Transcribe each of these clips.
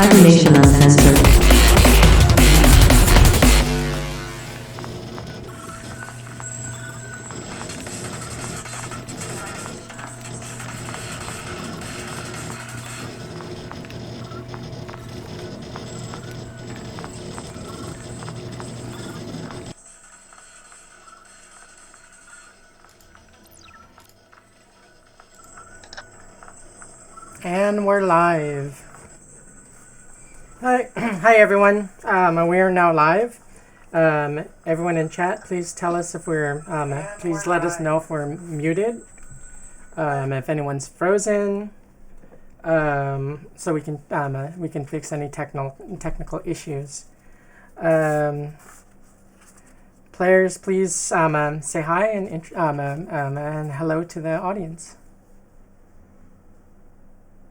Cybernation Uncensored. And we're live. Hi everyone. We are now live. Everyone in chat, please tell us if we're. Please let us know if we're muted. If anyone's frozen. So we can fix any technical issues. Players, please say hi and hello to the audience.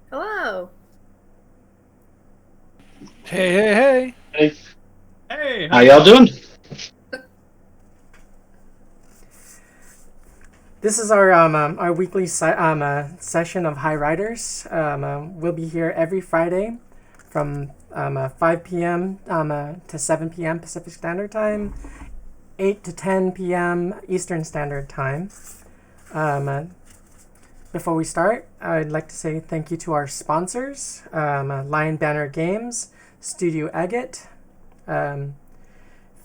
Hello. Hey. Hey, How y'all doing? This is our weekly session of Highriders. We'll be here every Friday from 5 p.m. To 7 p.m. Pacific Standard Time, 8 to 10 p.m. Eastern Standard Time. Before we start, I'd like to say thank you to our sponsors, Lion Banner Games, Studio Agate,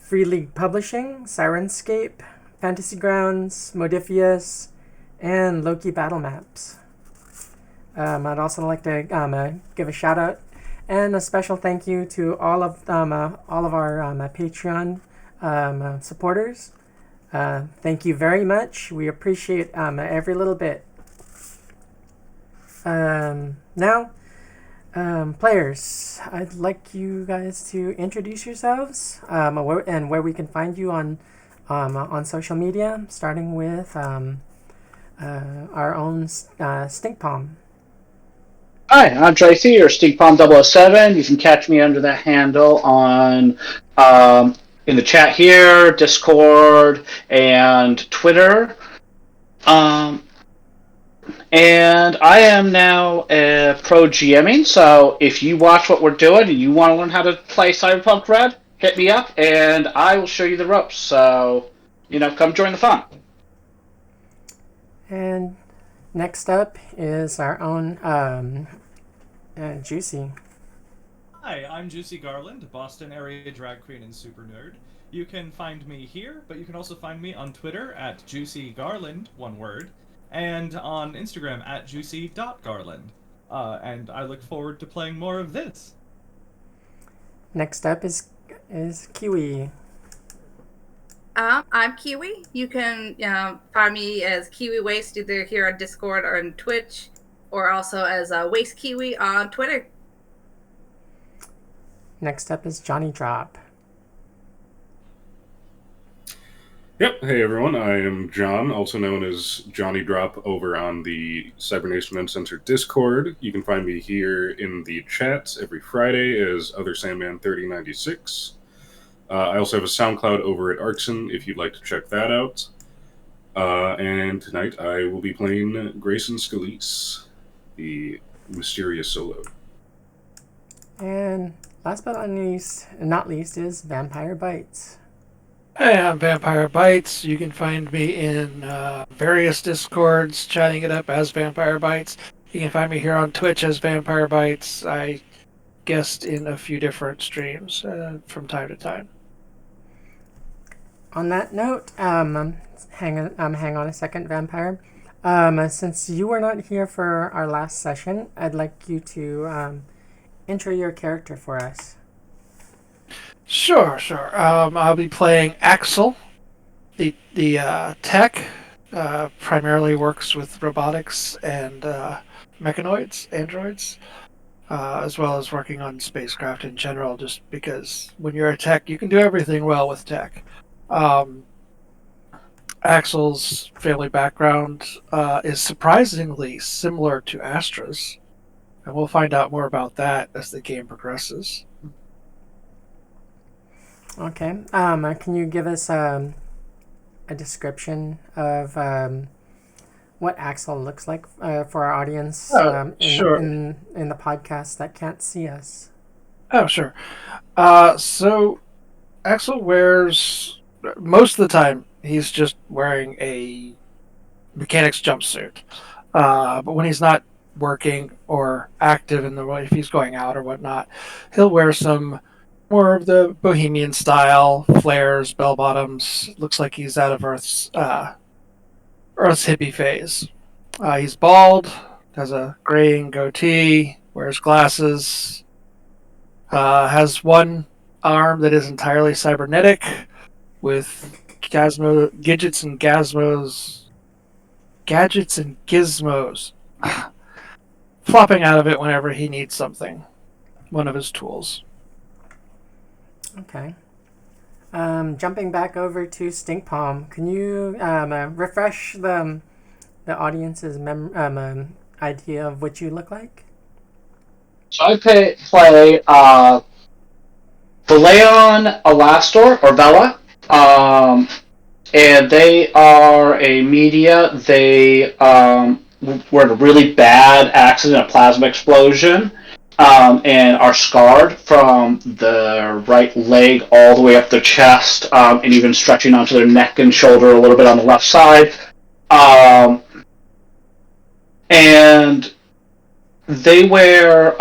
Free League Publishing, Sirenscape, Fantasy Grounds, Modifius, and Loki Battle Maps. I'd also like to give a shout out and a special thank you to all of our Patreon supporters. Thank you very much. We appreciate every little bit. Now, players, I'd like you guys to introduce yourselves and where we can find you on social media, starting with our own Stink Palm. Hi, I'm Tracy, or StinkPalm007. You can catch me under that handle on in the chat here, Discord, and Twitter. And I am now pro GMing, so if you watch what we're doing and you want to learn how to play Cyberpunk Red, hit me up and I will show you the ropes. So, come join the fun. And next up is our own Juicy. Hi, I'm Juicy Garland, Boston area drag queen and super nerd. You can find me here, but you can also find me on Twitter at JuicyGarland, one word, and on Instagram at juicy.garland. And I look forward to playing more of this. Next up is Kiwi. I'm Kiwi. You can find me as Kiwi Waste either here on Discord or on Twitch, or also as Waste Kiwi on Twitter. Next up is Johnny Drop. Yep. Hey everyone, I am John, also known as Johnny Drop over on the Cybernation Uncensored Discord. You can find me here in the chats every Friday as Other Sandman 3096. I also have a SoundCloud over at Arxon if you'd like to check that out. And tonight I will be playing Grayson Scalise, the mysterious solo. And last but not least is Vampire Bites. Hey, I'm Vampire Bites. You can find me in various Discords, chatting it up as Vampire Bites. You can find me here on Twitch as Vampire Bites. I guest in a few different streams from time to time. On that note, hang on a second, Vampire. Since you were not here for our last session, I'd like you to intro your character for us. Sure. I'll be playing Axel, the tech. Primarily works with robotics and mechanoids, androids, as well as working on spacecraft in general, just because when you're a tech, you can do everything well with tech. Axel's family background is surprisingly similar to Astra's, and we'll find out more about that as the game progresses. Okay. Can you give us a description of what Axel looks like for our audience Sure. in the podcast that can't see us? Oh, sure. So Axel wears most of the time. He's just wearing a mechanic's jumpsuit. But when he's not working or active in the if he's going out or whatnot, he'll wear some more of the bohemian style flares, bell bottoms. Looks like he's out of Earth's hippie phase. He's bald, has a graying goatee, wears glasses, has one arm that is entirely cybernetic with gadgets and gizmos flopping out of it whenever he needs something. One of his tools. Okay. Jumping back over to Stink Palm, can you refresh the audience's idea of what you look like? So I play Valeon Alastor, or Vela, and they are a media. They were in a really bad accident, a plasma explosion, and are scarred from the right leg all the way up their chest, and even stretching onto their neck and shoulder a little bit on the left side. And they wear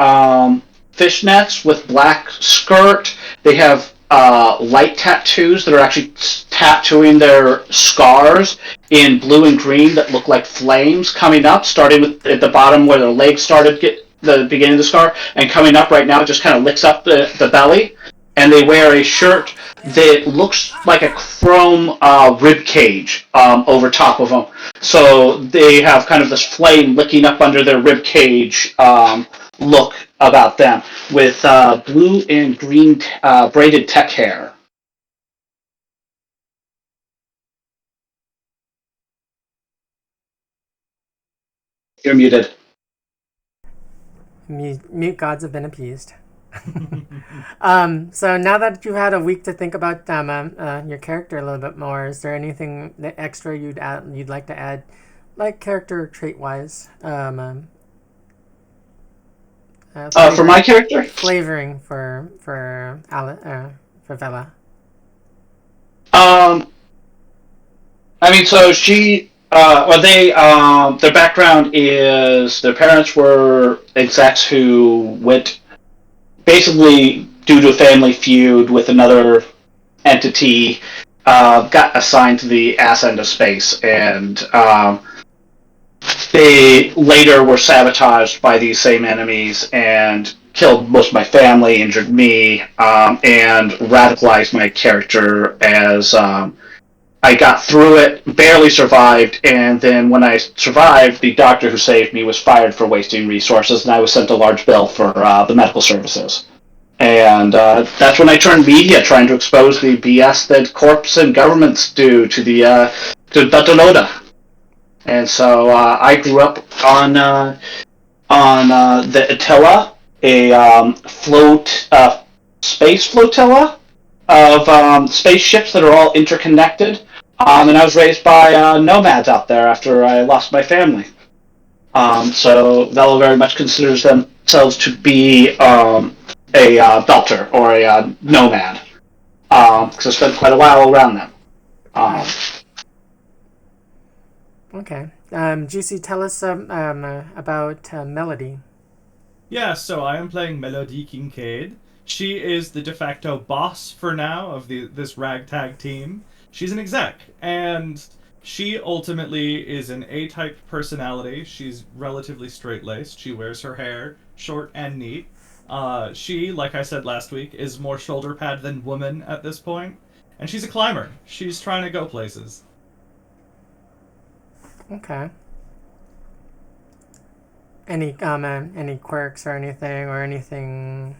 fishnets with black skirt. They have light tattoos that are actually tattooing their scars in blue and green that look like flames coming up, starting with at the bottom where their legs started, get the beginning of the scar, and coming up right now it just kind of licks up the belly. And they wear a shirt that looks like a chrome rib cage over top of them. So they have kind of this flame licking up under their rib cage look about them, with blue and green braided tech hair. You're muted. Mute gods have been appeased. So now that you've had a week to think about your character a little bit more, is there anything extra you'd like to add, like character trait wise? For my character, flavoring for Vela. I mean, so she, their background is their parents were execs who went, basically due to a family feud with another entity, got assigned to the ass end of space, and they later were sabotaged by these same enemies and killed most of my family, injured me, and radicalized my character as I got through it, barely survived, and then when I survived, the doctor who saved me was fired for wasting resources, and I was sent a large bill for the medical services. And that's when I turned media, trying to expose the BS that corps and governments do to the Denoda. And so I grew up on the Attila, a space flotilla of spaceships that are all interconnected. And I was raised by nomads out there after I lost my family. So Vela very much considers themselves to be a belter or a nomad, because I spent quite a while around them. Okay. Juicy, tell us about Melody. Yeah, so I am playing Melody Kincaid. She is the de facto boss for now of this ragtag team. She's an exec, and she ultimately is an A-type personality. She's relatively straight-laced. She wears her hair short and neat. She, like I said last week, is more shoulder pad than woman at this point. And she's a climber. She's trying to go places. Okay. Any quirks or anything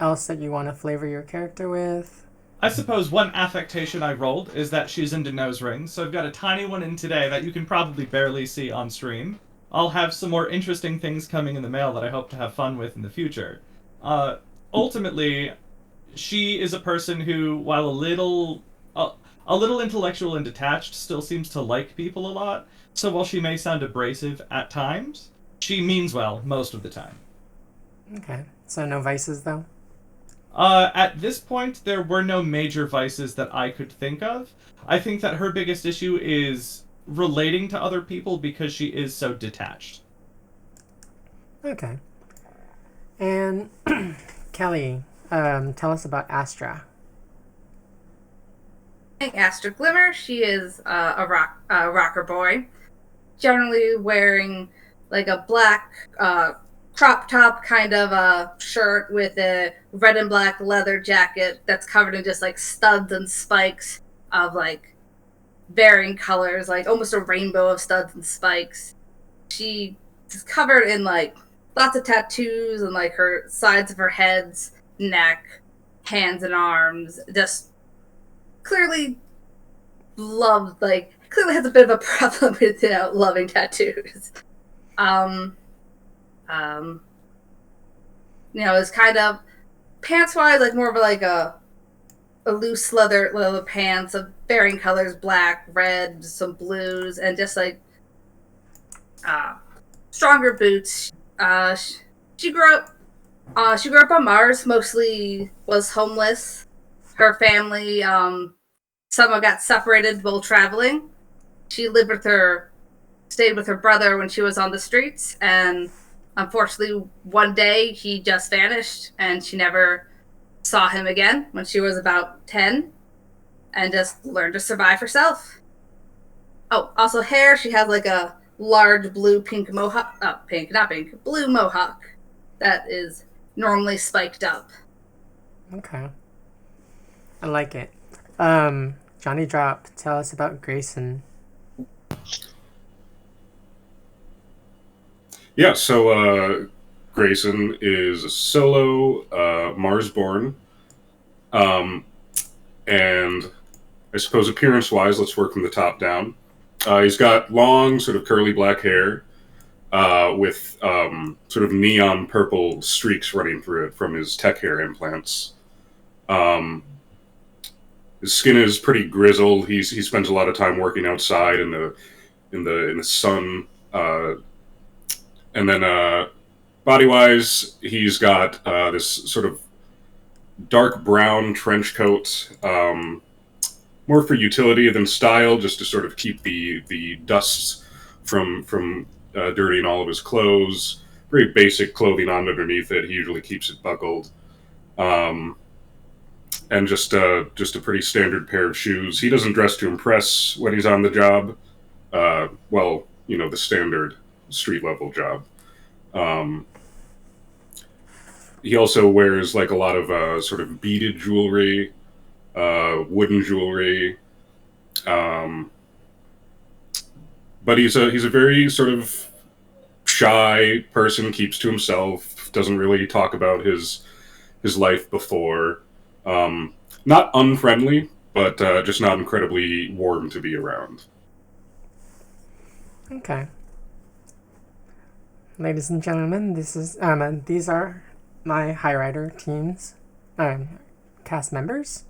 else that you want to flavor your character with? I suppose one affectation I rolled is that she's into nose rings, so I've got a tiny one in today that you can probably barely see on stream. I'll have some more interesting things coming in the mail that I hope to have fun with in the future. Ultimately, she is a person who, while a little intellectual and detached, still seems to like people a lot. So while she may sound abrasive at times, she means well most of the time. Okay. So no vices, though? At this point, there were no major vices that I could think of. I think that her biggest issue is relating to other people because she is so detached. Okay. And Kelly, tell us about Astra. Astra Glimmer, she is a rocker boy, generally wearing like a black crop top kind of a shirt with a red and black leather jacket that's covered in just like studs and spikes of like varying colors, like almost a rainbow of studs and spikes. She is covered in like lots of tattoos and like her sides of her heads, neck, hands and arms, just clearly clearly has a bit of a problem with loving tattoos. It's kind of pants wise like more of like a loose leather pants of varying colors, black, red, some blues, and just like stronger boots. She grew up on Mars, mostly was homeless. Her family someone got separated while traveling. She stayed with her brother when she was on the streets, and unfortunately one day he just vanished and she never saw him again when she was about 10 and just learned to survive herself. Oh, also hair, she has like a large blue mohawk blue mohawk that is normally spiked up. Okay. I like it. Johnny Drop, tell us about Grayson. Yeah, so Grayson is a solo Mars-born. And I suppose appearance-wise, let's work from the top down. He's got long, sort of curly black hair with sort of neon purple streaks running through it from his tech hair implants. His skin is pretty grizzled. He spends a lot of time working outside in the sun. And then body-wise, he's got this sort of dark brown trench coat, more for utility than style, just to sort of keep the dust from dirtying all of his clothes. Very basic clothing on underneath it. He usually keeps it buckled. And just a pretty standard pair of shoes. He doesn't dress to impress when he's on the job. The standard street-level job. He also wears like a lot of sort of beaded jewelry, wooden jewelry, but he's a very sort of shy person. Keeps to himself. Doesn't really talk about his life before. Not unfriendly, but just not incredibly warm to be around. Okay. Ladies and gentlemen, these are my Highrider teams, cast members.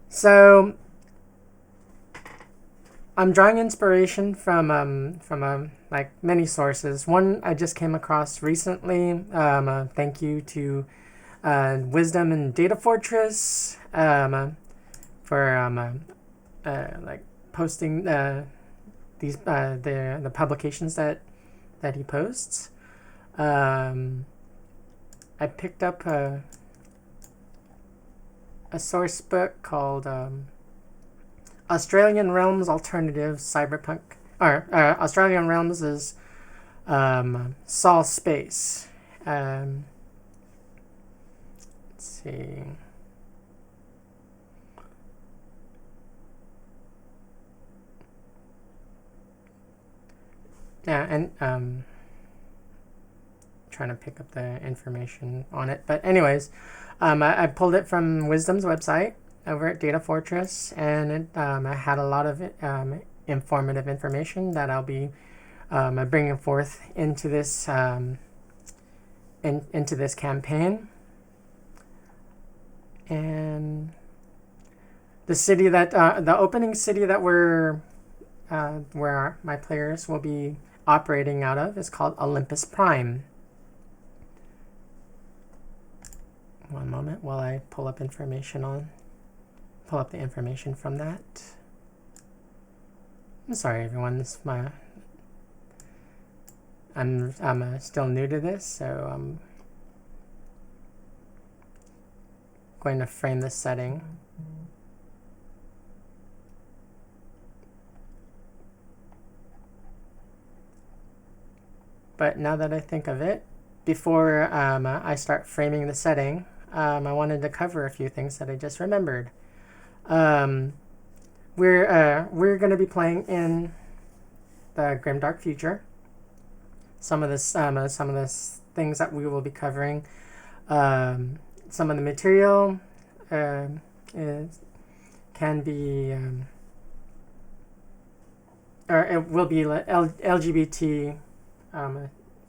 So I'm drawing inspiration from like many sources. One I just came across recently. Thank you to Wisdom and Data Fortress for like posting these the publications that he posts. I picked up a source book called Australian Realms Alternative Cyberpunk. Australian Realms is Sol Space. Let's see. Yeah, and trying to pick up the information on it. But anyways, I pulled it from Wisdom's website over at Data Fortress, and it I had a lot of informative information that I'll be bringing forth into this into this campaign. And the city that the opening city that where my players will be operating out of is called Olympus Prime. while I pull up the information from that. I'm sorry, everyone. I'm still new to this, so I'm going to frame this setting. But now that I think of it, before I start framing the setting, I wanted to cover a few things that I just remembered. We're going to be playing in the grimdark future. Some of the things that we will be covering, some of the material can be, or it will be LGBT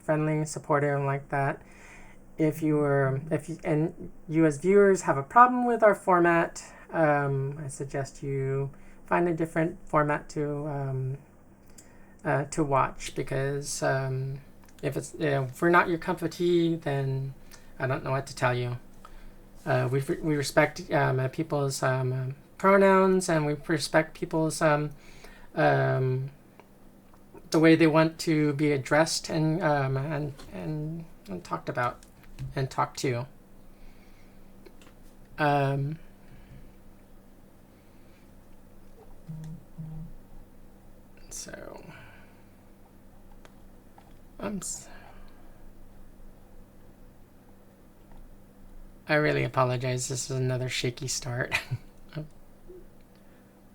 friendly, supportive, like that. If you as viewers have a problem with our format, I suggest you find a different format to watch, because if we're not your cup of tea, then I don't know what to tell you. We respect people's pronouns, and we respect people's the way they want to be addressed and talked about and talked to. So I really apologize. This is another shaky start.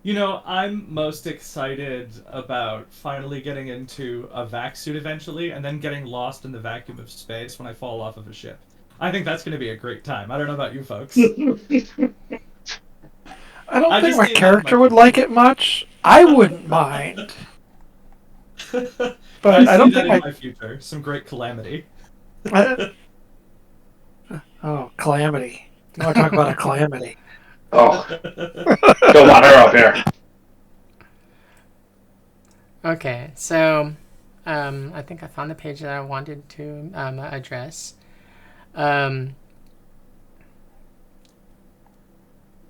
You know, I'm most excited about finally getting into a vac suit eventually, and then getting lost in the vacuum of space when I fall off of a ship. I think that's going to be a great time. I don't know about you folks. I don't think my character would like it much. I wouldn't mind. But I don't think in my future. Some great calamity. Oh, calamity. I want to talk about a calamity. Oh, don't want her up here. Okay, so I think I found the page that I wanted to address. Let's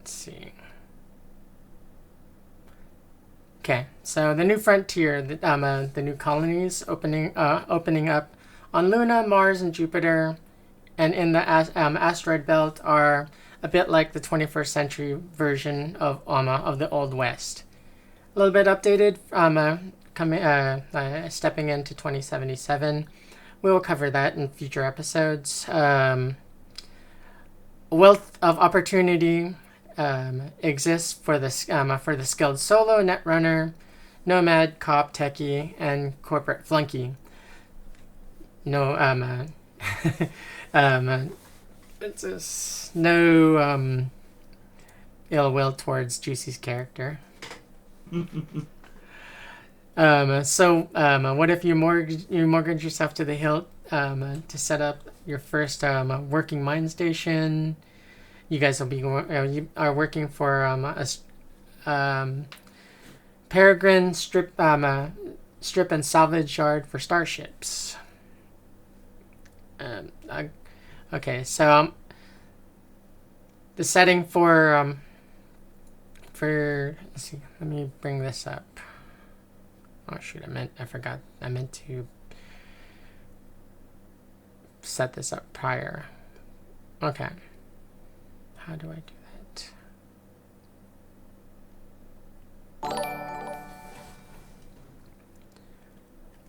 see. Okay, so the new frontier, the new colonies opening up on Luna, Mars, and Jupiter, and in the asteroid belt are a bit like the 21st century version of the Old West. A little bit updated, stepping into 2077. We will cover that in future episodes. A wealth of opportunity exists for the skilled solo, netrunner, nomad, cop, techie, and corporate flunky. No, it's just no ill will towards Juicy's character. What if you mortgage yourself to the hilt to set up your first working mine station? You guys will be you are working for a peregrine strip and salvage yard for starships. Okay, so the setting for let's see, let me bring this up. Oh shoot, I forgot. I meant to set this up prior. Okay. How do I do that?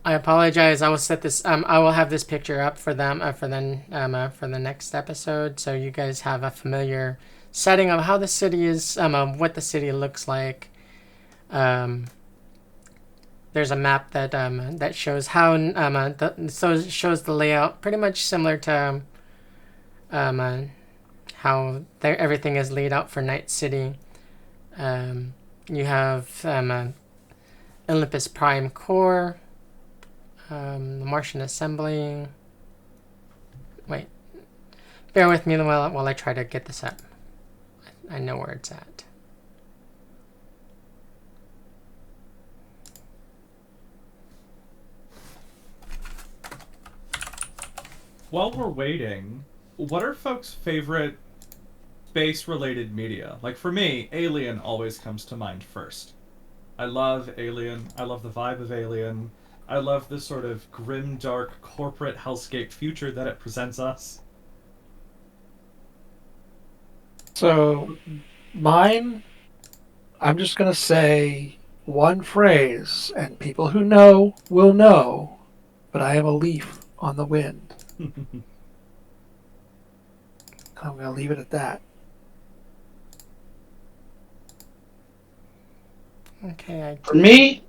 I apologize. I will set this. I will have this picture up for them for the next episode, so you guys have a familiar setting of how the city is, what the city looks like. There's a map that that shows how it shows the layout pretty much similar to how everything is laid out for Night City. You have Olympus Prime Core, the Martian Assembly. Wait, bear with me while I try to get this up. I know where it's at. While we're waiting, what are folks' favorite space-related media. Like for me, Alien always comes to mind first. I love Alien. I love the vibe of Alien. I love the sort of grim, dark, corporate hellscape future that it presents us. So, mine, I'm just going to say one phrase, and people who know will know, but I am a leaf on the wind. I'm going to leave it at that. Okay. For me,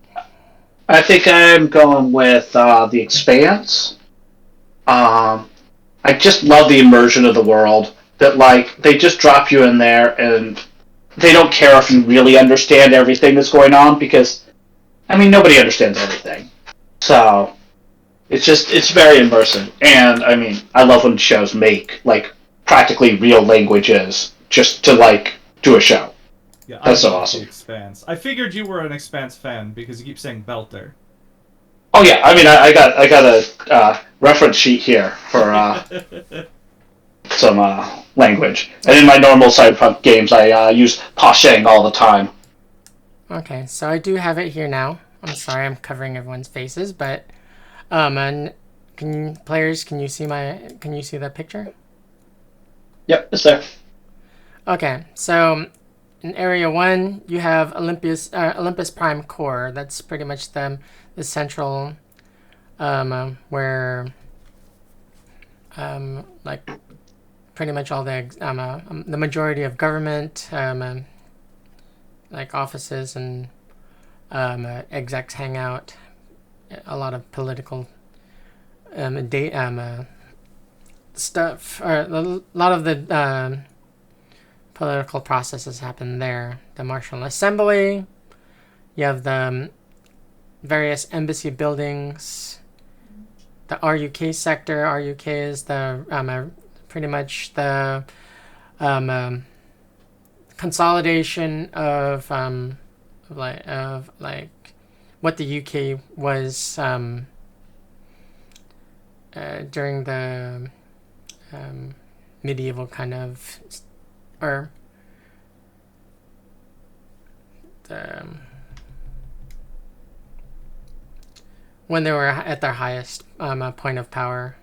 I think I'm going with The Expanse. I just love the immersion of the world. That like they just drop you in there, and they don't care if you really understand everything that's going on because, I mean, nobody understands everything. So it's very immersive, and I mean, I love when shows make like practically real languages just to like do a show. Yeah, That's I so love awesome. The Expanse. I figured you were an Expanse fan because you keep saying Belter. Oh yeah, I mean, I got a reference sheet here for some language, and in my normal Cyberpunk games, I use Pasheng all the time. Okay, so I do have it here now. I'm sorry, I'm covering everyone's faces, but and players, can you see the picture? Yep, it's there. Okay, so in Area 1, you have Olympus Prime Core. That's pretty much the central, where, like, pretty much all the majority of government, like offices and execs hang out. A lot of political stuff, or a lot of the political processes happen there. The Marshall Assembly, you have the various embassy buildings, the RUK sector. RUK is the pretty much the consolidation of what the UK was during the medieval kind of, or the, when they were at their highest point of power.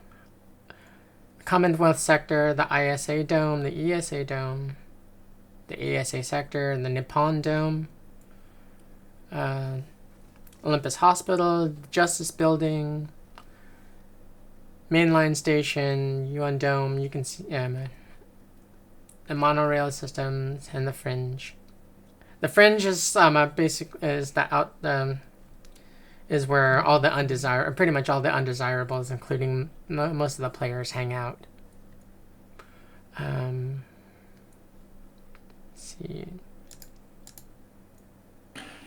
Commonwealth sector, the ISA Dome, the ESA Dome, the ASA sector, and the Nippon Dome. Olympus Hospital, Justice Building, Mainline Station, Yuan Dome. You can see the monorail systems and the Fringe. The Fringe is is where all the pretty much all the undesirables, including most of the players, hang out. Let's see.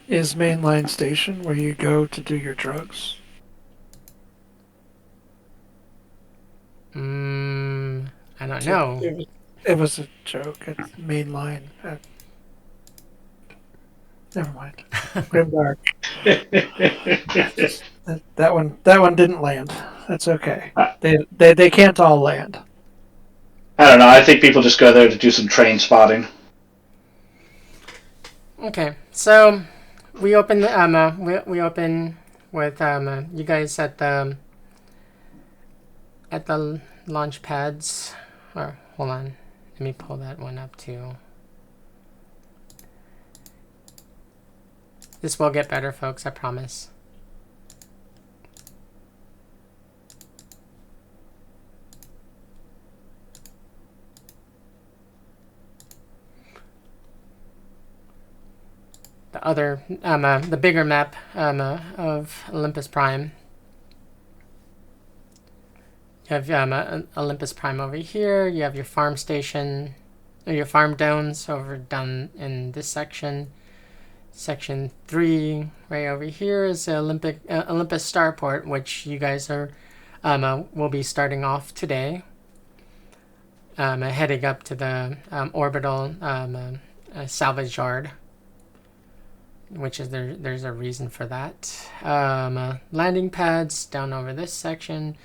Is Mainline Station where you go to do your drugs? I don't know. It was a joke. It's Mainline. Never mind. Grimdark. That one didn't land. That's okay. They can't all land. I don't know. I think people just go there to do some train spotting. Okay, so we open we open with you guys at the launch pads. Or hold on, let me pull that one up too. This will get better, folks, I promise. The other, the bigger map of Olympus Prime. You have Olympus Prime over here. You have your farm station, or your farm domes down in this section. Section 3, right over here, is Olympus Starport, which you guys are will be starting off today. Heading up to the orbital salvage yard, which is there's a reason for that. Landing pads down over this section.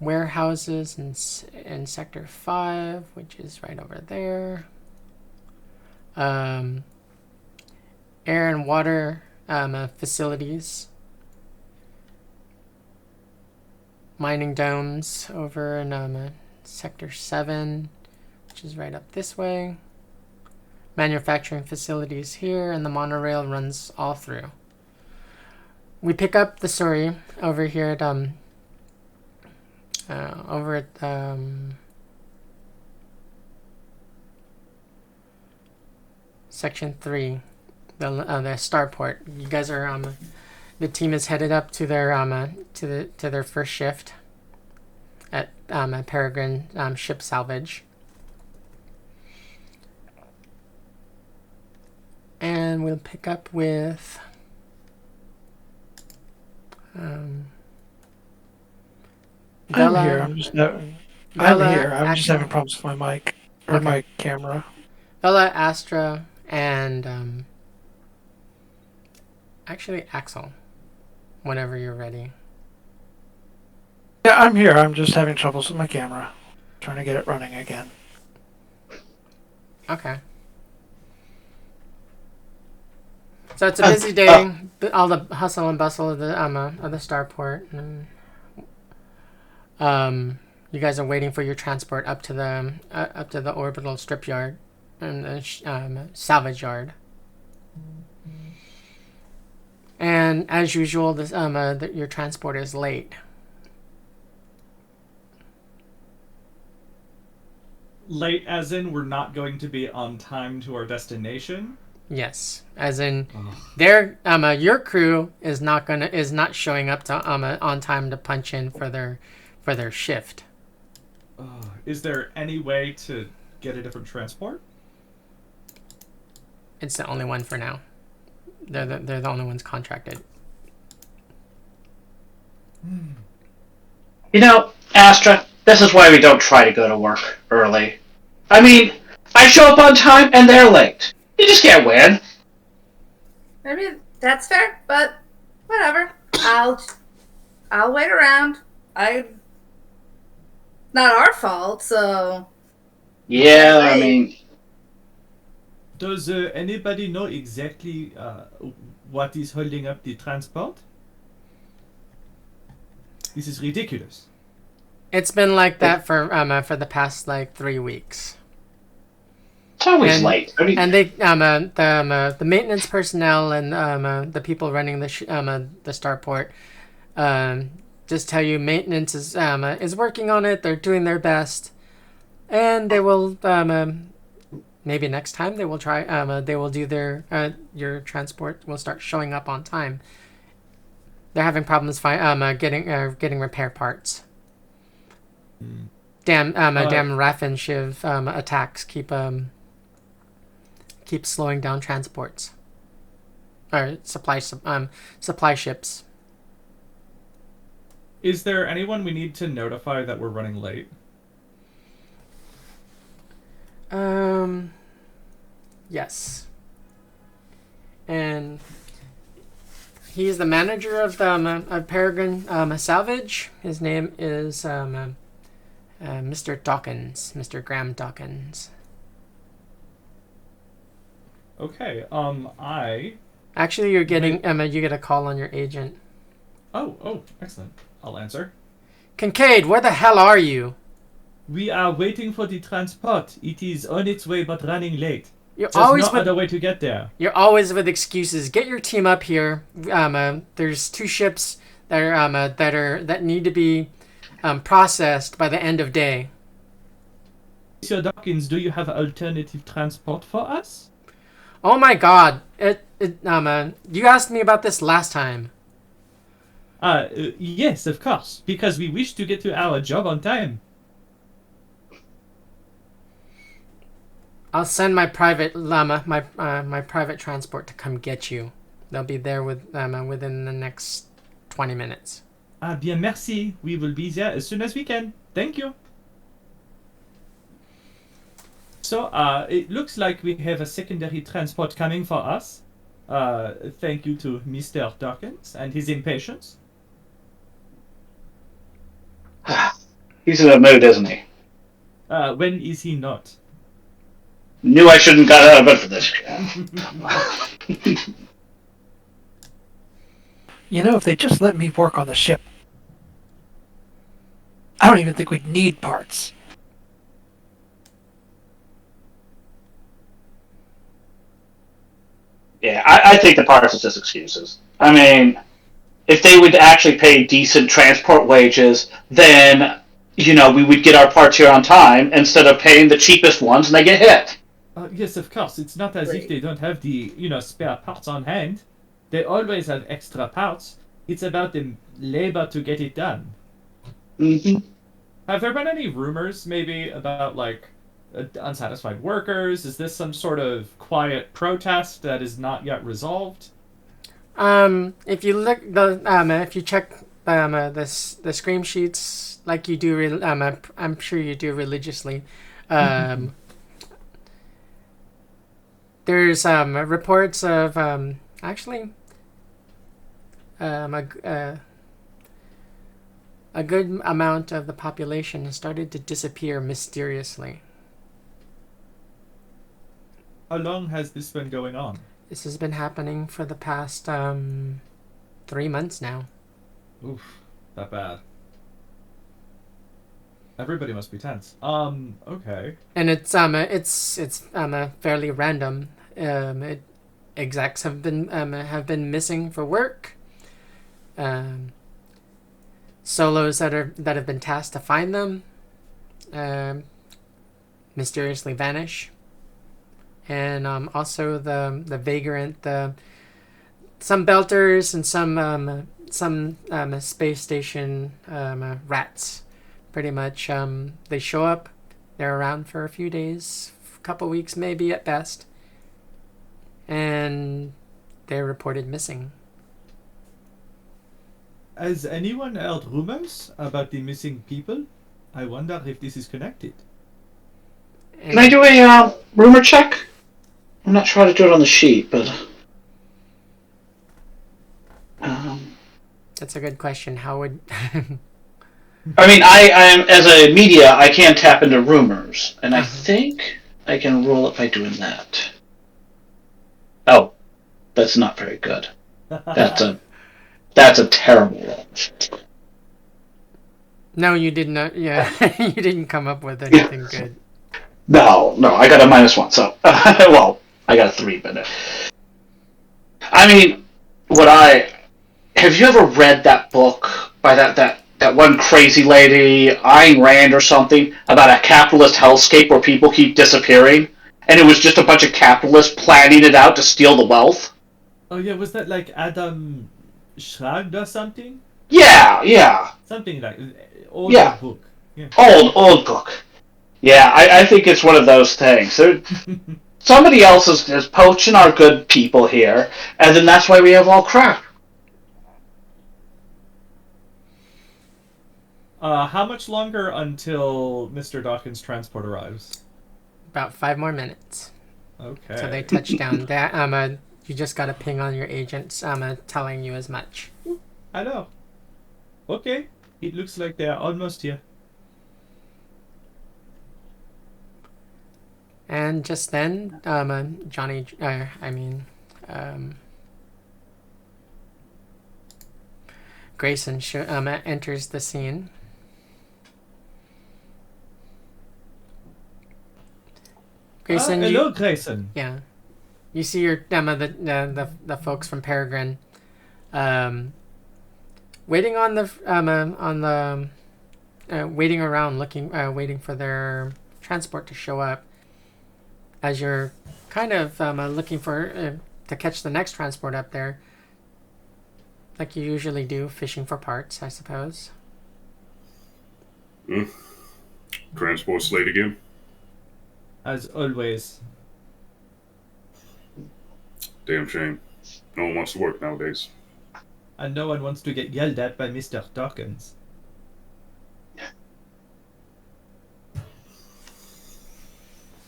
warehouses in Sector 5, which is right over there. Air and water facilities. Mining domes over in Sector 7, which is right up this way. Manufacturing facilities here, and the monorail runs all through. We pick up the story over here at Section 3, the starport. You guys are the team is headed up to their to their first shift at Peregrine Ship Salvage. And we'll pick up with Bella. I'm here. I'm just having problems with my mic or my camera. Bella, Astra, and actually Axel. Whenever you're ready. Yeah, I'm here. I'm just having troubles with my camera. Trying to get it running again. Okay. So it's a busy day. All the hustle and bustle of the starport. You guys are waiting for your transport up to the orbital strip yard and the salvage yard. And as usual, this your transport is late. Late, as in we're not going to be on time to our destination. Yes, as in your crew is not showing up to on time to punch in for their shift. Is there any way to get a different transport? It's the only one for now. They're the only ones contracted. You know, Astra, this is why we don't try to go to work early. I mean, I show up on time and they're late. You just can't win. Maybe that's fair, but whatever. I'll wait around. Not our fault, so. Yeah, I mean. Does anybody know exactly what is holding up the transport? This is ridiculous. It's been like that for the past 3 weeks. It's always late. I mean, and they the maintenance personnel and the people running the starport just tell you maintenance is working on it. They're doing their best, and they will maybe next time they will try. They will do your transport will start showing up on time. They're having problems getting repair parts. Damn Raffen Shiv attacks keep slowing down transports or supply ships. Is there anyone we need to notify that we're running late? Yes. And he's the manager of the Peregrine Salvage. His name is Mr. Dawkins, Mr. Graham Dawkins. Okay. Actually, you're getting you get a call on your agent. Oh, excellent. I'll answer. Kincaid, where the hell are you? We are waiting for the transport. It is on its way, but running late. There's no other way to get there. You're always with excuses. Get your team up here. There's 2 ships that need to be processed by the end of day. Mr. Dawkins, do you have alternative transport for us? Oh my God! You asked me about this last time. Yes, of course, because we wish to get to our job on time. I'll send my private my private transport to come get you. They'll be there within the next 20 minutes. Bien merci. We will be there as soon as we can. Thank you. So, it looks like we have a secondary transport coming for us. Thank you to Mr. Dawkins and his impatience. He's in a mood, isn't he? When is he not? Knew I shouldn't got out of bed for this. You know, if they just let me work on the ship, I don't even think we'd need parts. Yeah, I think the parts is just excuses. I mean, if they would actually pay decent transport wages, then, we would get our parts here on time instead of paying the cheapest ones and they get hit. Yes, of course. It's not as if they don't have the, spare parts on hand. They always have extra parts. It's about the labor to get it done. Mm-hmm. Have there been any rumors, maybe, about, unsatisfied workers? Is this some sort of quiet protest that is not yet resolved? If you look if you check the scream sheets like you do, I'm sure you do religiously. There's reports of actually a good amount of the population has started to disappear mysteriously. How long has this been going on? This has been happening for the past 3 months now. Oof, that bad. Everybody must be tense. Okay. And it's fairly random. Execs have been missing for work. Solos that have been tasked to find them mysteriously vanish. And also the vagrant, some belters and some space station rats. Pretty much, they show up. They're around for a few days, a couple weeks maybe at best, and they're reported missing. Has anyone heard rumors about the missing people? I wonder if this is connected. Can I do a rumor check? I'm not sure how to do it on the sheet, but... That's a good question. How would... I mean, I am, as a media, I can tap into rumors, and I think I can roll it by doing that. Oh, that's not very good. That's a terrible roll. No, you did not. Yeah, you didn't come up with anything good. No, I got a -1, so... well, I got a 3, but... I mean, have you ever read that book by that one crazy lady, Ayn Rand or something, about a capitalist hellscape where people keep disappearing? And it was just a bunch of capitalists planning it out to steal the wealth? Oh yeah, was that like Adam Schrag or something? Yeah. Something like... Old book. Yeah. Old book. Yeah, I think it's one of those things. Somebody else is poaching our good people here, and then that's why we have all crap. How much longer until Mr. Dawkins' transport arrives? About 5 more minutes. Okay. So they touch down. You just got a ping on your agents telling you as much. I know. Okay. It looks like they are almost here. And just then, Grayson enters the scene. Grayson, hello, Grayson. Yeah, you see your the folks from Peregrine, waiting on the waiting around, waiting for their transport to show up. As you're kind of looking for to catch the next transport up there, like you usually do, fishing for parts, I suppose. Transport's late again. As always. Damn shame. No one wants to work nowadays. And no one wants to get yelled at by Mr. Dawkins.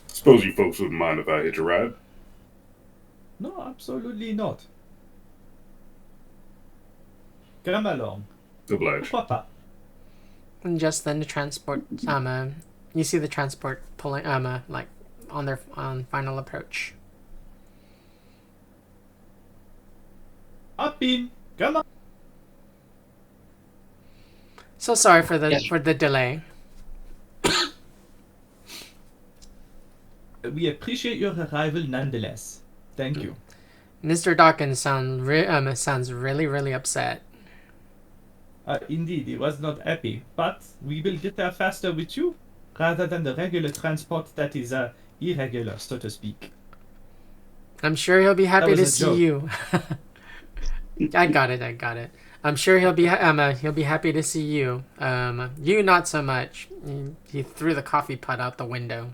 Suppose you folks wouldn't mind if I hitch a ride? No, absolutely not. Come along. Obliged. Pourquoi pas? And just then the transport, you see the transport pulling, like on final approach. Up in, come on. So sorry for Yes. the delay. We appreciate your arrival nonetheless. Thank you. Mr. Dawkins sounds really, really upset. Indeed, he was not happy, but we will get there faster with you, rather than the regular transport that is irregular, so to speak. I'm sure he'll be happy was to a see joke. you. I got it. I'm sure he'll be happy to see you. You not so much. He threw the coffee pot out the window.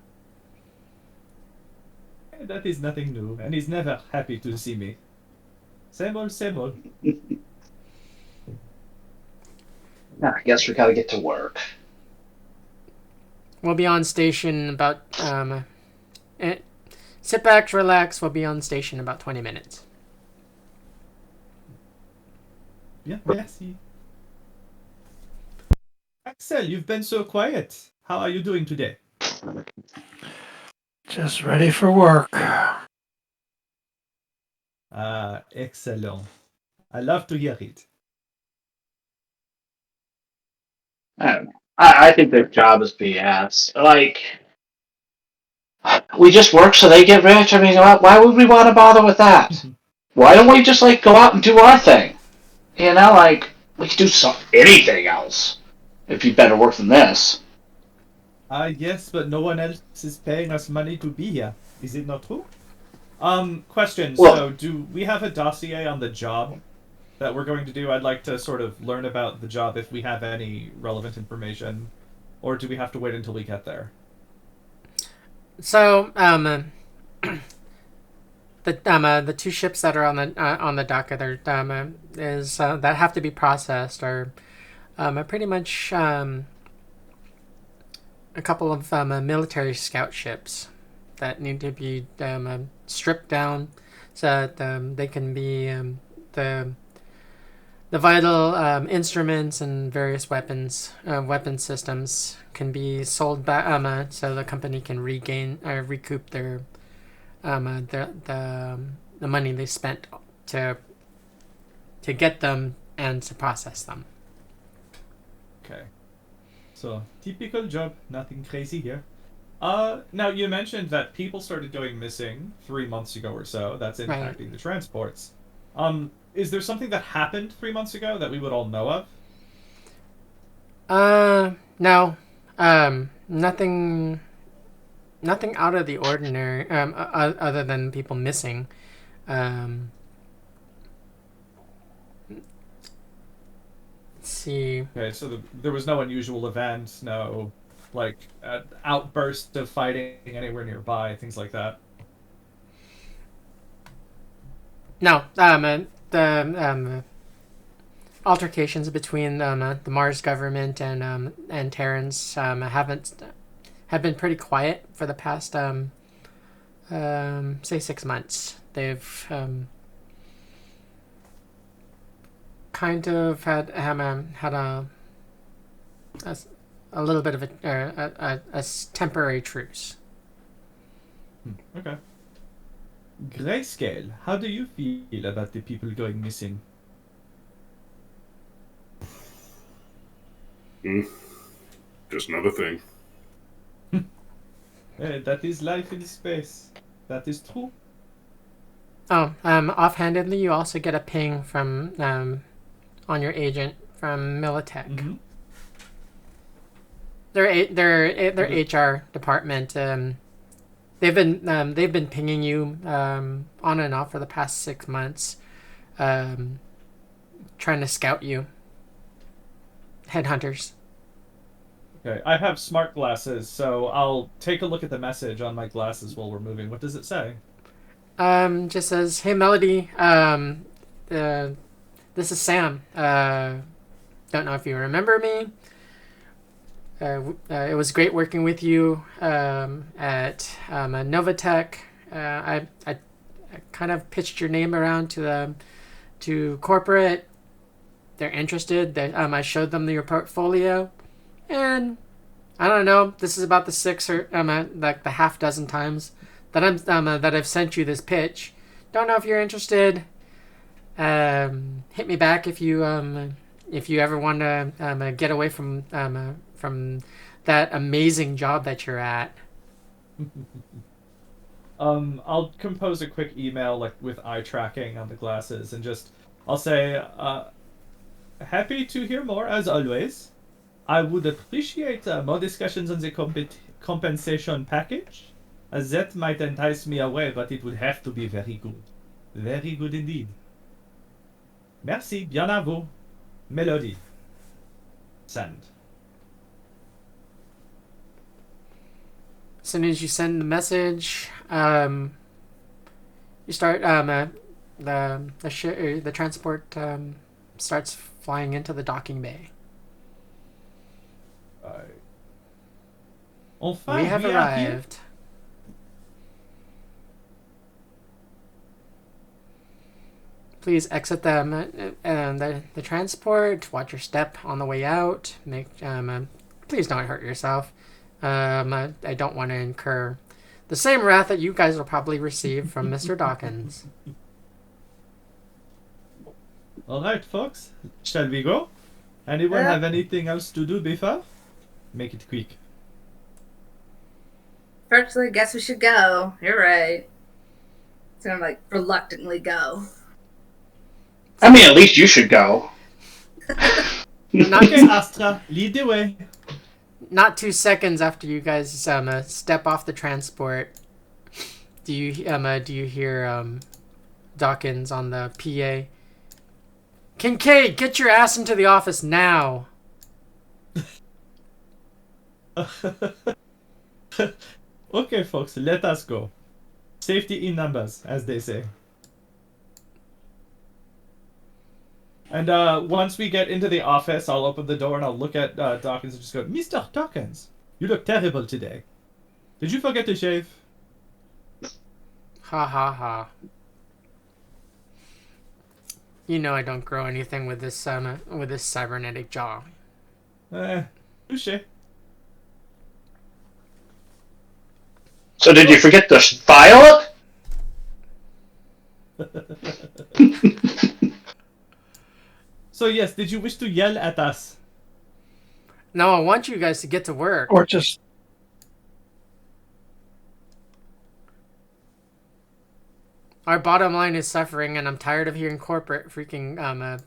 That is nothing new, and he's never happy to see me. Same old, same old. I guess we gotta get to work. We'll be on station about sit back, relax. We'll be on station in about 20 minutes. Yeah, merci. Axel, you've been so quiet. How are you doing today? Just ready for work. Excellent. I love to hear it. I don't know. I think their job is BS. Like, we just work so they get rich. I mean, why would we want to bother with that? Why don't we just, like, go out and do our thing? You know, like, we could do anything else if you better work than this. Yes, but no one else is paying us money to be here. Is it not true? Question. Well- So, do we have a dossier on the job that we're going to do? I'd like to sort of learn about the job if we have any relevant information. Or do we have to wait until we get there? So, the two ships that are on the dock there that have to be processed are pretty much a couple of military scout ships that need to be stripped down so that they can be the vital instruments and various weapon systems can be sold back so the company can recoup their the money they spent to get them and to process them. Okay. So, typical job, nothing crazy here. Now you mentioned that people started going missing 3 months ago or so. That's impacting Right. the transports. Is there something that happened 3 months ago that we would all know of? No. Nothing out of the ordinary, other than people missing. Let's see. Okay, so there was no unusual event, no, like, outburst of fighting anywhere nearby, things like that. No, the altercations between the Mars government and Terrans have been pretty quiet for the past say 6 months. They've kind of had a little bit of a temporary truce. Okay. Grayscale, how do you feel about the people going missing? Just another thing. That is life in space. That is true. Oh, offhandedly, you also get a ping from on your agent from Militech. Mm-hmm. Their HR department. They've been pinging you on and off for the past 6 months, trying to scout you. Headhunters. Okay, I have smart glasses, so I'll take a look at the message on my glasses while we're moving. What does it say? Just says, "Hey Melody, this is Sam. Don't know if you remember me. It was great working with you at Novatech. I kind of pitched your name around to corporate. They're interested. I showed them your portfolio. And I don't know. This is about the six or like the half dozen times that that I've sent you this pitch. Don't know if you're interested. Hit me back if you ever want to get away from that amazing job that you're at. I'll compose a quick email like with eye tracking on the glasses and just I'll say, happy to hear more as always. I would appreciate more discussions on the compensation package, as that might entice me away, but it would have to be very good. Very good indeed. Merci, bien à vous. Melody. Send. As soon as you send the message, you start the transport starts flying into the docking bay. Enfin, We have are here. arrived. Please exit the transport. Watch your step on the way out. Please don't hurt yourself. I don't want to incur the same wrath that you guys will probably receive from Mr. Dawkins. Alright, folks. Shall we go? Anyone have anything else to do before? Make it quick. Personally, guess we should go. You're right. It's gonna like reluctantly go. I mean, at least you should go. Not, Okay, Astra, lead the way. not 2 seconds after you guys step off the transport, do you hear Dawkins on the PA? Kincaid, get your ass into the office now. Okay, folks, let us go. Safety in numbers, as they say. And once we get into the office, I'll open the door and I'll look at Dawkins and just go, Mr. Dawkins, you look terrible today. Did you forget to shave? Ha ha ha. You know I don't grow anything with this cybernetic jaw. Touche. So did you forget to file it? So yes, did you wish to yell at us? No, I want you guys to get to work. Or just Our bottom line is suffering, and I'm tired of hearing corporate freaking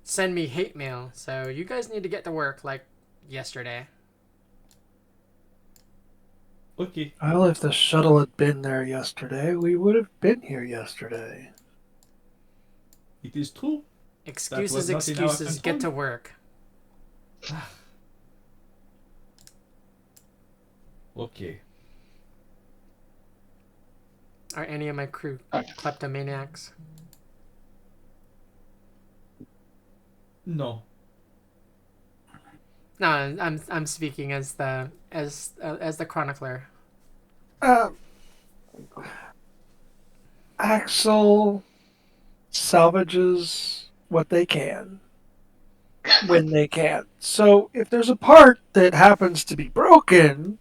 send me hate mail. So you guys need to get to work like yesterday. Okay. well, if the shuttle had been there yesterday, we would have been here yesterday. It is true. Excuses, not in our excuses. Get to control. work. Okay. Are any of my crew kleptomaniacs? No. No, I'm speaking as the chronicler. Axel salvages what they can when they can. So if there's a part that happens to be broken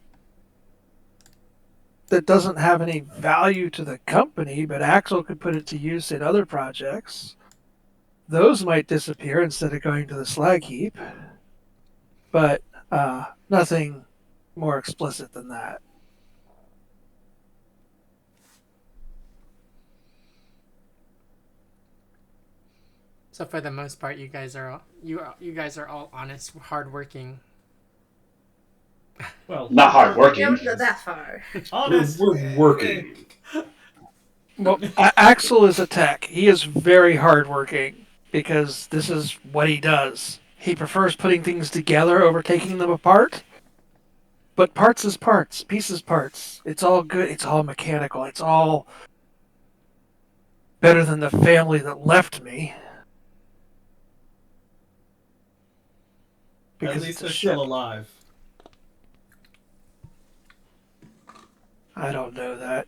that doesn't have any value to the company, but Axel could put it to use in other projects, those might disappear instead of going to the slag heap. But nothing more explicit than that. So for the most part, you guys are all honest, hardworking. Well, Not hard working. Don't go that far. honest. We're working. Well, Axel is a tech. He is very hardworking because this is what he does. He prefers putting things together over taking them apart. But parts is parts, pieces parts. It's all good. It's all mechanical. It's all better than the family that left me. At Because least it's a they're ship. still alive. I don't know that.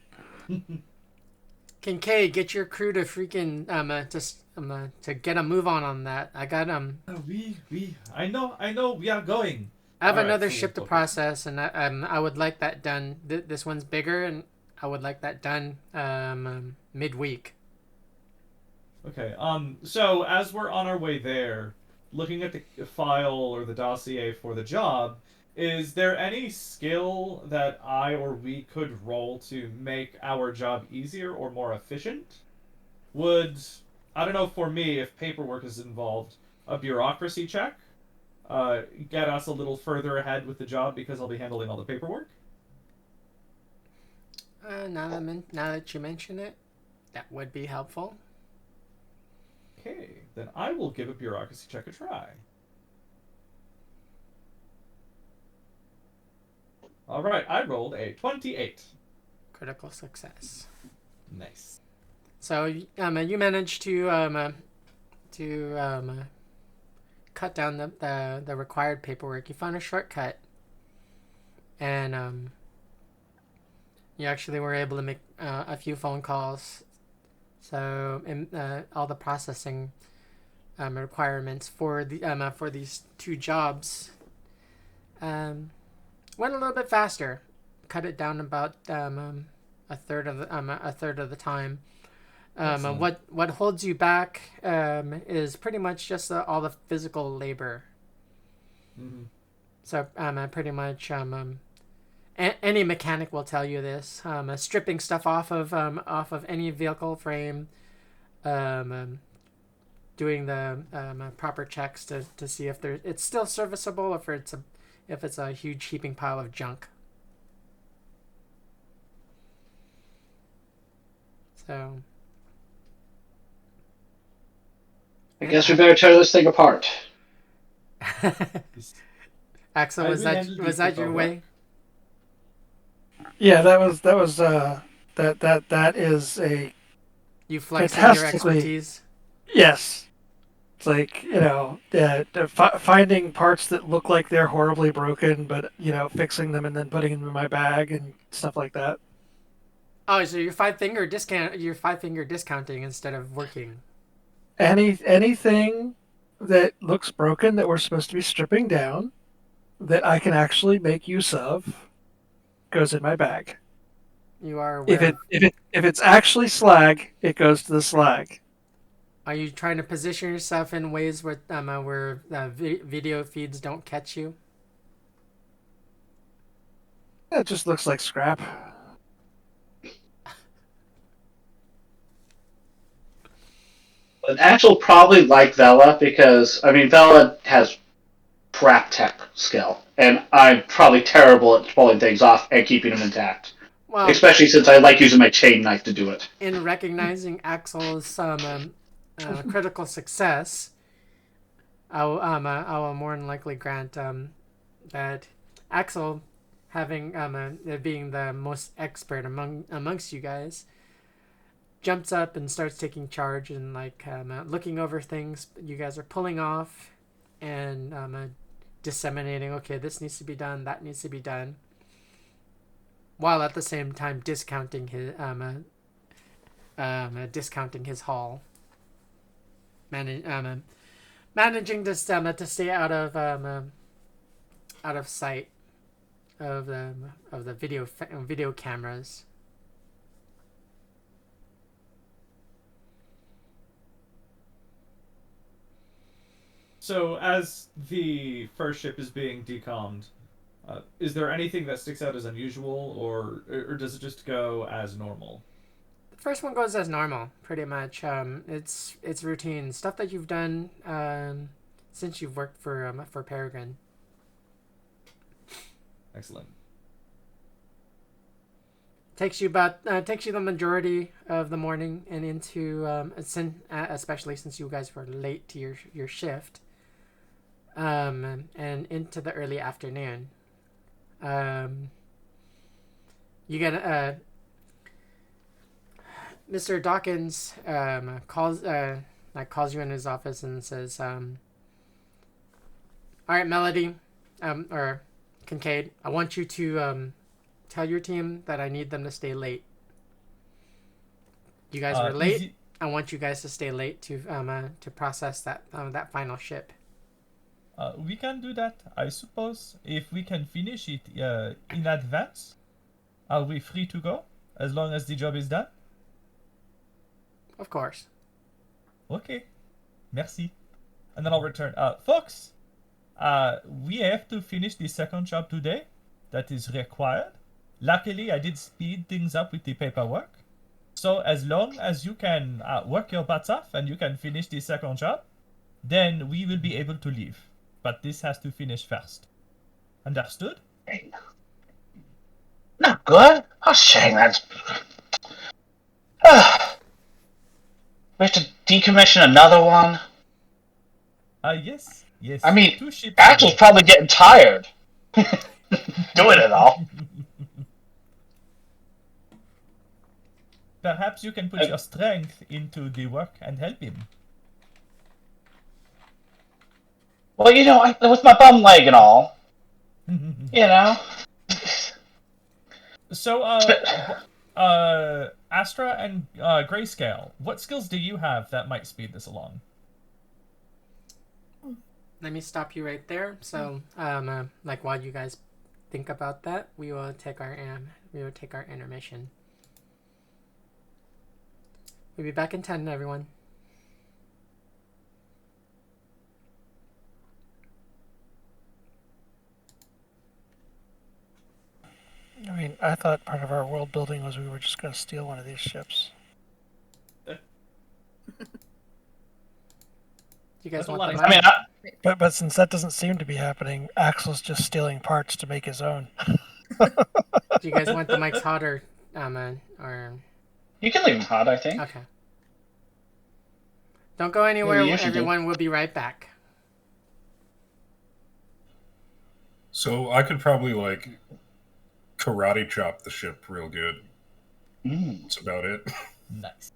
Kincaid, get your crew to freaking to get a move on that. I got I know, we are going. I have All right, another cool, ship to okay. process, and I would like that done. This one's bigger, and I would like that done midweek. Okay. So as we're on our way there, looking at the file or the dossier for the job, is there any skill that I or we could roll to make our job easier or more efficient? Would, I don't know, for me, if paperwork is involved, a bureaucracy check get us a little further ahead with the job because I'll be handling all the paperwork? Now that you mention it, that would be helpful. Okay, then I will give a bureaucracy check a try. All right, I rolled a 28. Critical success. Nice. So you managed to cut down the required paperwork. You found a shortcut, and you actually were able to make a few phone calls. So all the processing requirements for these two jobs went a little bit faster. Cut it down about a third of the time. What holds you back is pretty much just all the physical labor. Mm-hmm. So pretty much any mechanic will tell you this. Stripping stuff off of any vehicle frame, doing the proper checks to see if it's still serviceable or if it's a huge heaping pile of junk. So I guess we better tear this thing apart. Axel, was that your way? Yeah, that is a You flexing your fantastically- expertise? yes. It's like, finding parts that look like they're horribly broken, but fixing them and then putting them in my bag and stuff like that. Oh, so you're five finger discounting instead of working. Anything that looks broken that we're supposed to be stripping down that I can actually make use of goes in my bag. You are aware. If it's actually slag, it goes to the slag. Are you trying to position yourself in ways where video feeds don't catch you? It just looks like scrap. But Axel probably like Vela because, I mean, Vela has crap tech skill, and I'm probably terrible at pulling things off and keeping them intact. Well, Especially since I like using my chain knife to do it. in recognizing Axel's critical success, I will more than likely grant that Axel, having being the most expert amongst you guys, jumps up and starts taking charge and looking over things you guys are pulling off and disseminating. Okay, this needs to be done. That needs to be done. While at the same time discounting his haul, managing to stay out of sight of the video cameras. So, as the first ship is being decommed, is there anything that sticks out as unusual, or does it just go as normal? The first one goes as normal, pretty much. It's routine stuff that you've done since you've worked for Peregrine. Excellent. Takes you the majority of the morning and into especially since you guys were late to your shift. And into the early afternoon. You get Mr. Dawkins calls you in his office and says, "All right, Melody, or Kincaid, I want you to tell your team that I need them to stay late. You guys were late. Easy. I want you guys to stay late to process that final ship. We can do that, I suppose. If we can finish it in advance, are we free to go? As long as the job is done? Of course. Okay. Merci. And then I'll return. Folks, we have to finish the second job today. That is required. Luckily, I did speed things up with the paperwork. So as long as you can work your butts off and you can finish the second job, then we will be able to leave. But this has to finish first. Understood? Not good. Oh, shame. That's. We have to decommission another one. Yes. Yes. I mean, 2 ships. Axel's probably getting tired doing it all. Perhaps you can put your strength into the work and help him. Well, with my bum leg and all, So, Astra and Grayscale, what skills do you have that might speed this along? Let me stop you right there. So, while you guys think about that, we will take our intermission. We'll be back in 10, everyone. I mean, I thought part of our world building was we were just going to steal one of these ships. You guys That's a want lot the of- money? But since that doesn't seem to be happening, Axel's just stealing parts to make his own. Do you guys want the mics hot or You can leave them hot, I think. okay? Don't go anywhere. Yeah, you should do. Everyone will be right back. So I could probably karate chop the ship real good. That's about it. Nice.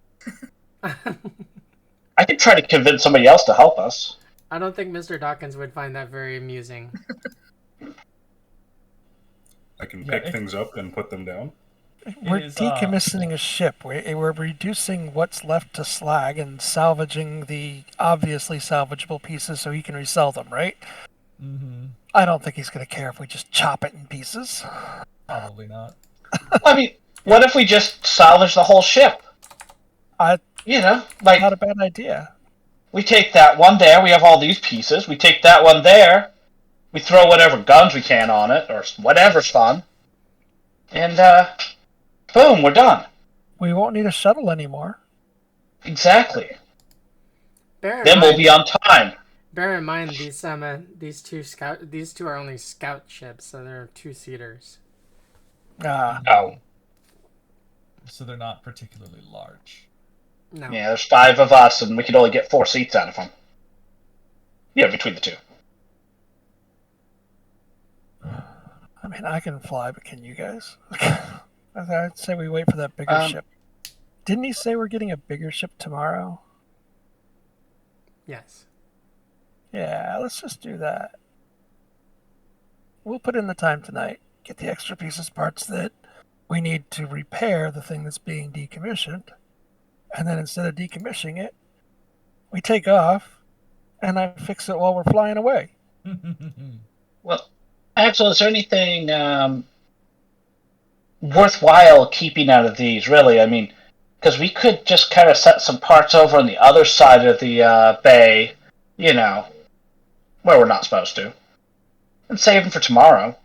I could try to convince somebody else to help us. I don't think Mr. Dawkins would find that very amusing. I can pick if- things up and put them down. We're is, decommissioning a ship. We're reducing what's left to slag and salvaging the obviously salvageable pieces so he can resell them, right? Mm-hmm. I don't think he's going to care if we just chop it in pieces. Probably not. I mean, what if we just salvage the whole ship? Not a bad idea. We take that one there, we have all these pieces, we take that one there, we throw whatever guns we can on it, or whatever's fun, and, boom, we're done. We won't need a shuttle anymore. Exactly. Bear in Then we'll mind- be on time. Bear in mind these two are only scout ships, so they're 2-seaters. Oh, So they're not particularly large. No. yeah, there's 5 of us, and we could only get 4 seats out of them. Yeah, between the two. I mean, I can fly, but can you guys? I'd say we wait for that bigger ship. Didn't he say we're getting a bigger ship tomorrow? Yes. Yeah, let's just do that. We'll put in the time tonight, get the extra pieces, parts that we need to repair the thing that's being decommissioned, and then instead of decommissioning it, we take off, and I fix it while we're flying away. Well, Axel, is there anything worthwhile keeping out of these, really? I mean, because we could just kind of set some parts over on the other side of the bay, where we're not supposed to, and save them for tomorrow.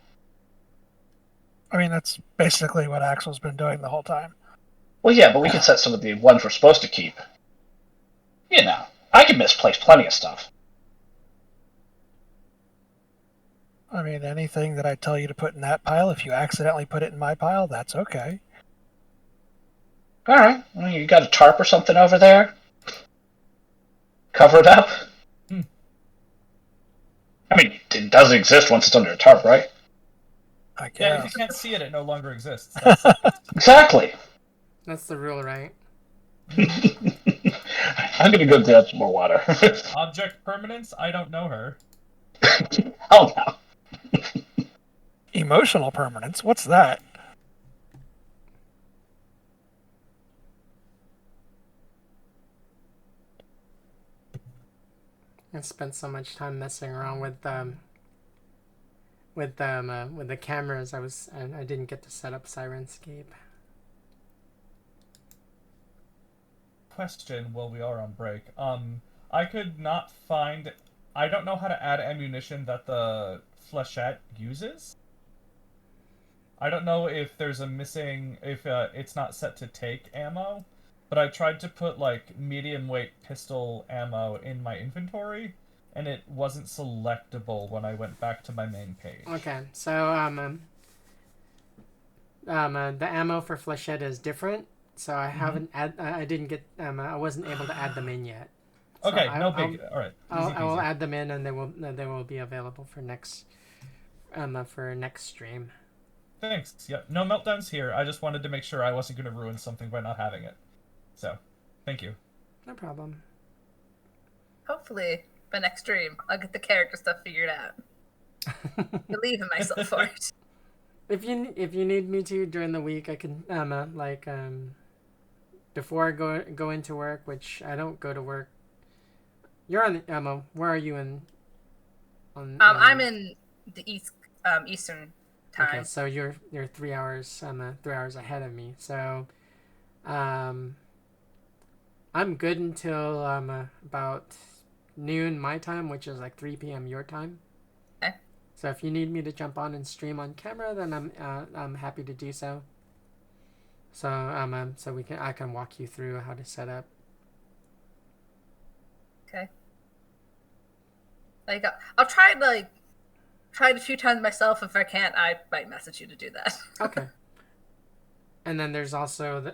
I mean, that's basically what Axel's been doing the whole time. Well, yeah, but we could set some of the ones we're supposed to keep. I could misplace plenty of stuff. I mean, anything that I tell you to put in that pile, if you accidentally put it in my pile, that's okay. All right. Well, you got a tarp or something over there? Cover it up? I mean, it does exist once it's under a tarp, right? I Yeah, if guess. you can't see it, it no longer exists. Exactly. That's the rule, right? I'm going to go grab some more water. Object permanence? I don't know her. Oh, no. Emotional permanence? What's that? I spent so much time messing around with the cameras. I didn't get to set up Sirenscape. Question while we are on break. I could not find. I don't know how to add ammunition that the flechette uses. I don't know if there's a missing. If it's not set to take ammo, but I tried to put like medium weight pistol ammo in my inventory, and it wasn't selectable when I went back to my main page. Okay, so the ammo for flechette is different. So I haven't I didn't get I wasn't able to add them in yet. So Okay, no big. All right, I will add them in, and they will be available for next stream. Thanks. Yep. No meltdowns here. I just wanted to make sure I wasn't going to ruin something by not having it. So, thank you. No problem. Hopefully, by next stream, I'll get the character stuff figured out. Believe in myself for it. If you need me to during the week, I can before I go into work, which I don't go to work. You're on where are you in? I'm in the Eastern time. Okay, so you're 3 hours 3 hours ahead of me. So, I'm good until about noon my time, which is like 3 p.m. your time. Okay. So if you need me to jump on and stream on camera, then I'm happy to do so. So I can walk you through how to set up. Okay. Like I'll try it a few times myself. If I can't, I might message you to do that. Okay. And then there's also the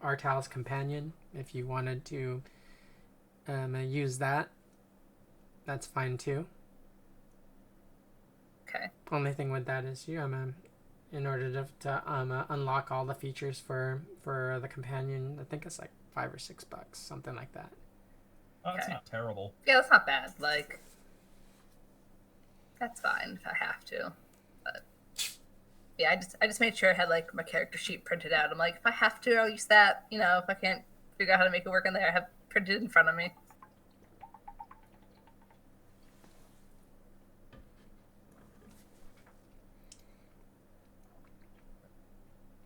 Artal's companion. If you wanted to use that, that's fine too. Okay. Only thing with that is you in order to unlock all the features for the companion, I think it's like $5 or $6, something like that. Oh, that's Okay. not terrible. Yeah, that's not bad. Like, that's fine if I have to. But yeah, I just made sure I had like my character sheet printed out. I'm like, if I have to, I'll use that. You know, if I can't figure out how to make it work in there, I have printed in front of me.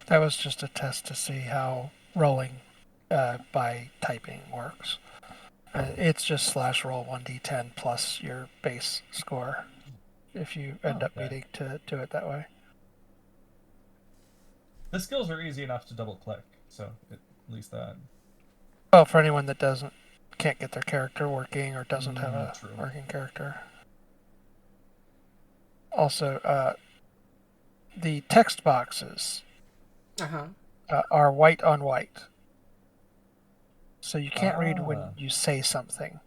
That was just a test to see how rolling by typing works. It's just /roll 1d10 plus your base score if you end up needing to do it that way. The skills are easy enough to double click, so at least that. Well, for anyone that can't get their character working or doesn't have a True. working character. Also, the text boxes are white on white. So you can't read when you say something.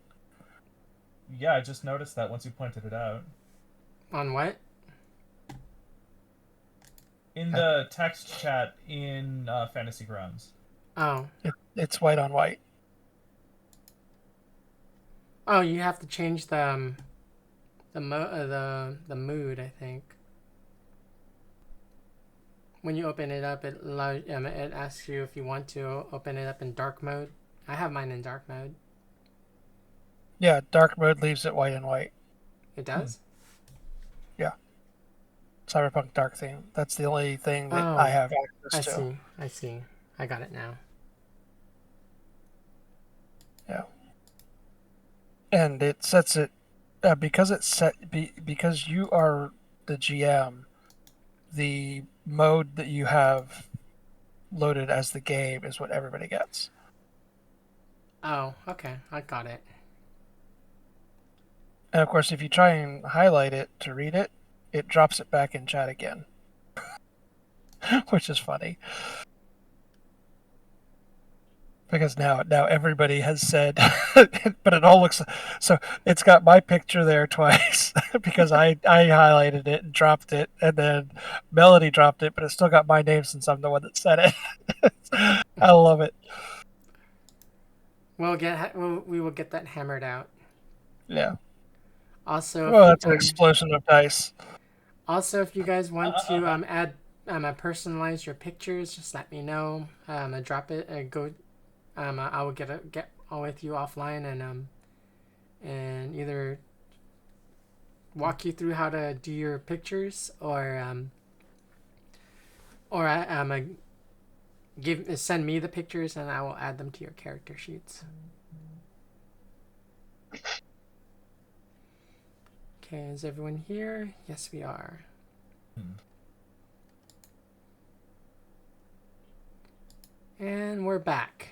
Yeah, I just noticed that once you pointed it out. On what? In the text chat in Fantasy Grounds. Oh. It's white on white. Oh, you have to change the mood, I think. When you open it up, it asks you if you want to open it up in dark mode. I have mine in dark mode. Yeah, dark mode leaves it white and white. It does? Yeah. Cyberpunk dark theme. That's the only thing that I have access to. I see. I got it now. Yeah. And it sets it because you are the GM. The mode that you have loaded as the game is what everybody gets. Oh, okay. I got it. And of course, if you try and highlight it to read it, it drops it back in chat again. Which is funny. Because now everybody has said, but it all looks so. It's got my picture there twice because I highlighted it and dropped it, and then Melody dropped it, but it's still got my name since I'm the one that said it. I love it. We will get that hammered out. Yeah. Also, well, that's an explosion of dice. Also, if you guys want to add personalize your pictures, just let me know. Drop it. I will get all with you offline and either walk you through how to do your pictures or send me the pictures and I will add them to your character sheets. Okay, is everyone here? Yes, we are. And we're back.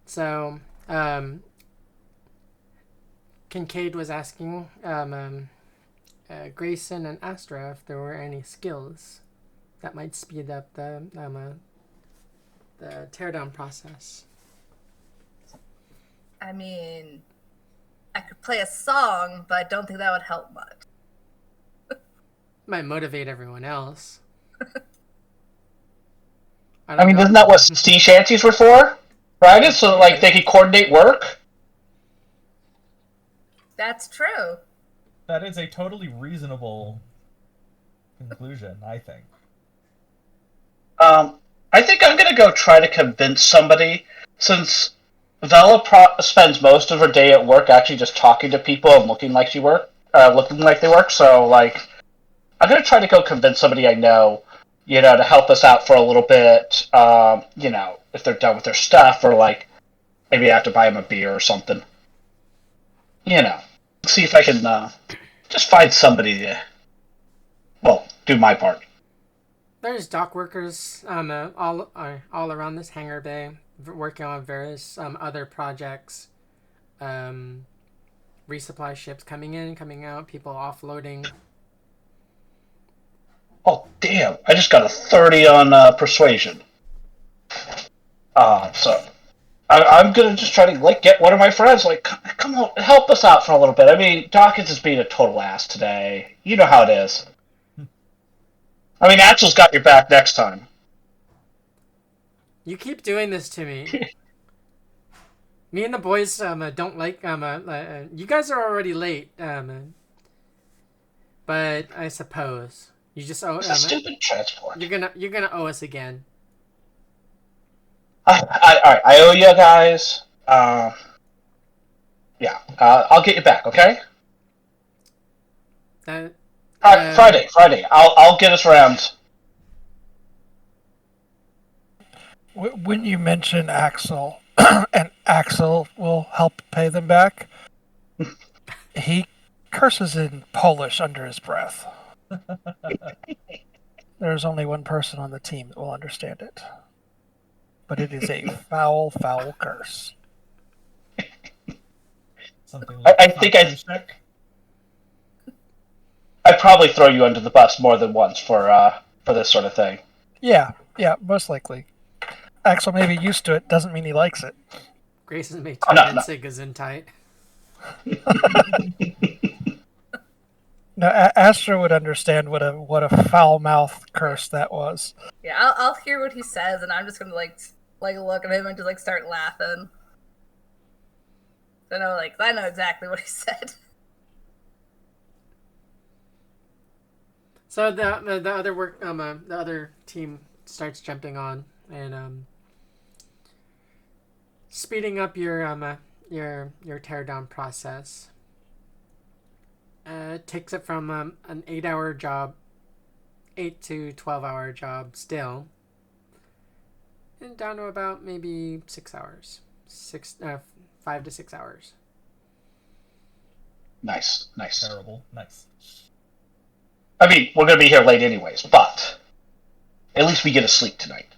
So, Kincaid was asking Grayson and Astra if there were any skills that might speed up the teardown process. I mean, I could play a song, but I don't think that would help much. Might motivate everyone else. I mean, isn't that what sea shanties were for? Right? So, like, they could coordinate work? That's true. That is a totally reasonable conclusion, I think. I think I'm gonna go try to convince somebody, since Vela spends most of her day at work actually just talking to people and looking like they work, so, like, I'm gonna try to go convince somebody I know, to help us out for a little bit, if they're done with their stuff, or, like, maybe I have to buy them a beer or something. See if I can, just find somebody to, do my part. There's dock workers all around this hangar bay working on various other projects. Resupply ships coming in, coming out, people offloading. Oh, damn. I just got a 30 on persuasion. So I'm going to just try to, like, get one of my friends, like, come on, help us out for a little bit. I mean, Dawkins is being a total ass today. You know how it is. I mean, Axel's got your back next time. You keep doing this to me. Me and the boys don't like you guys are already late. But I suppose you just owe Stupid transport. You're gonna owe us again. I owe you guys. Yeah. I'll get you back. Okay. Friday. I'll get us around. When you mention Axel, and Axel will help pay them back, he curses in Polish under his breath. There's only one person on the team that will understand it. But it is a foul, foul curse. Something like I think I'd probably throw you under the bus more than once for this sort of thing. Yeah, most likely. Axel may be used to it, doesn't mean he likes it. Grayson may turn Gesundheit. No, Astra would understand what a foul mouth curse that was. Yeah, I'll hear what he says, and I'm just gonna like look at him and just like start laughing. I know exactly what he said. So the other team starts jumping on and speeding up your teardown process. Takes it from an 8-hour job, 8 to 12-hour job still, and down to about maybe 6 hours, 5 to 6 hours. Nice. Terrible. Nice. I mean, we're gonna be here late anyways, but at least we get to sleep tonight.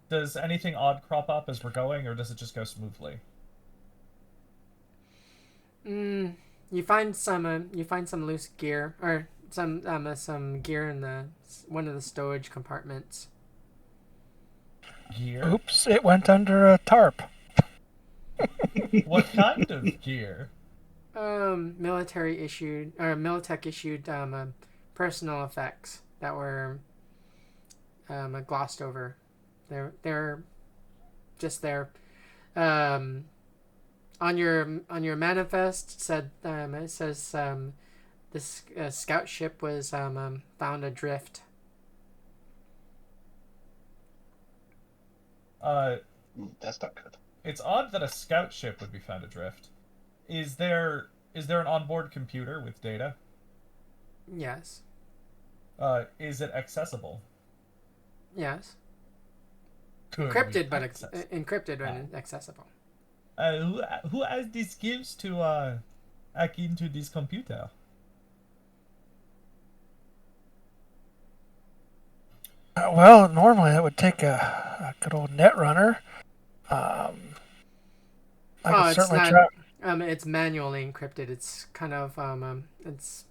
Does anything odd crop up as we're going, or does it just go smoothly? You find some loose gear or some gear in one of the stowage compartments. Gear? Oops! It went under a tarp. What kind of gear? Militech issued personal effects that were glossed over. They're just there. On your manifest it says this scout ship was found adrift. That's not good. It's odd that a scout ship would be found adrift. Is there an onboard computer with data? Yes. Is it accessible? Yes. Could Encrypted, we but access? encrypted and accessible. Who has the skills to hack into this computer? Well, normally that would take a good old netrunner. I could certainly it's try. not. It's manually encrypted. It's kind of it's.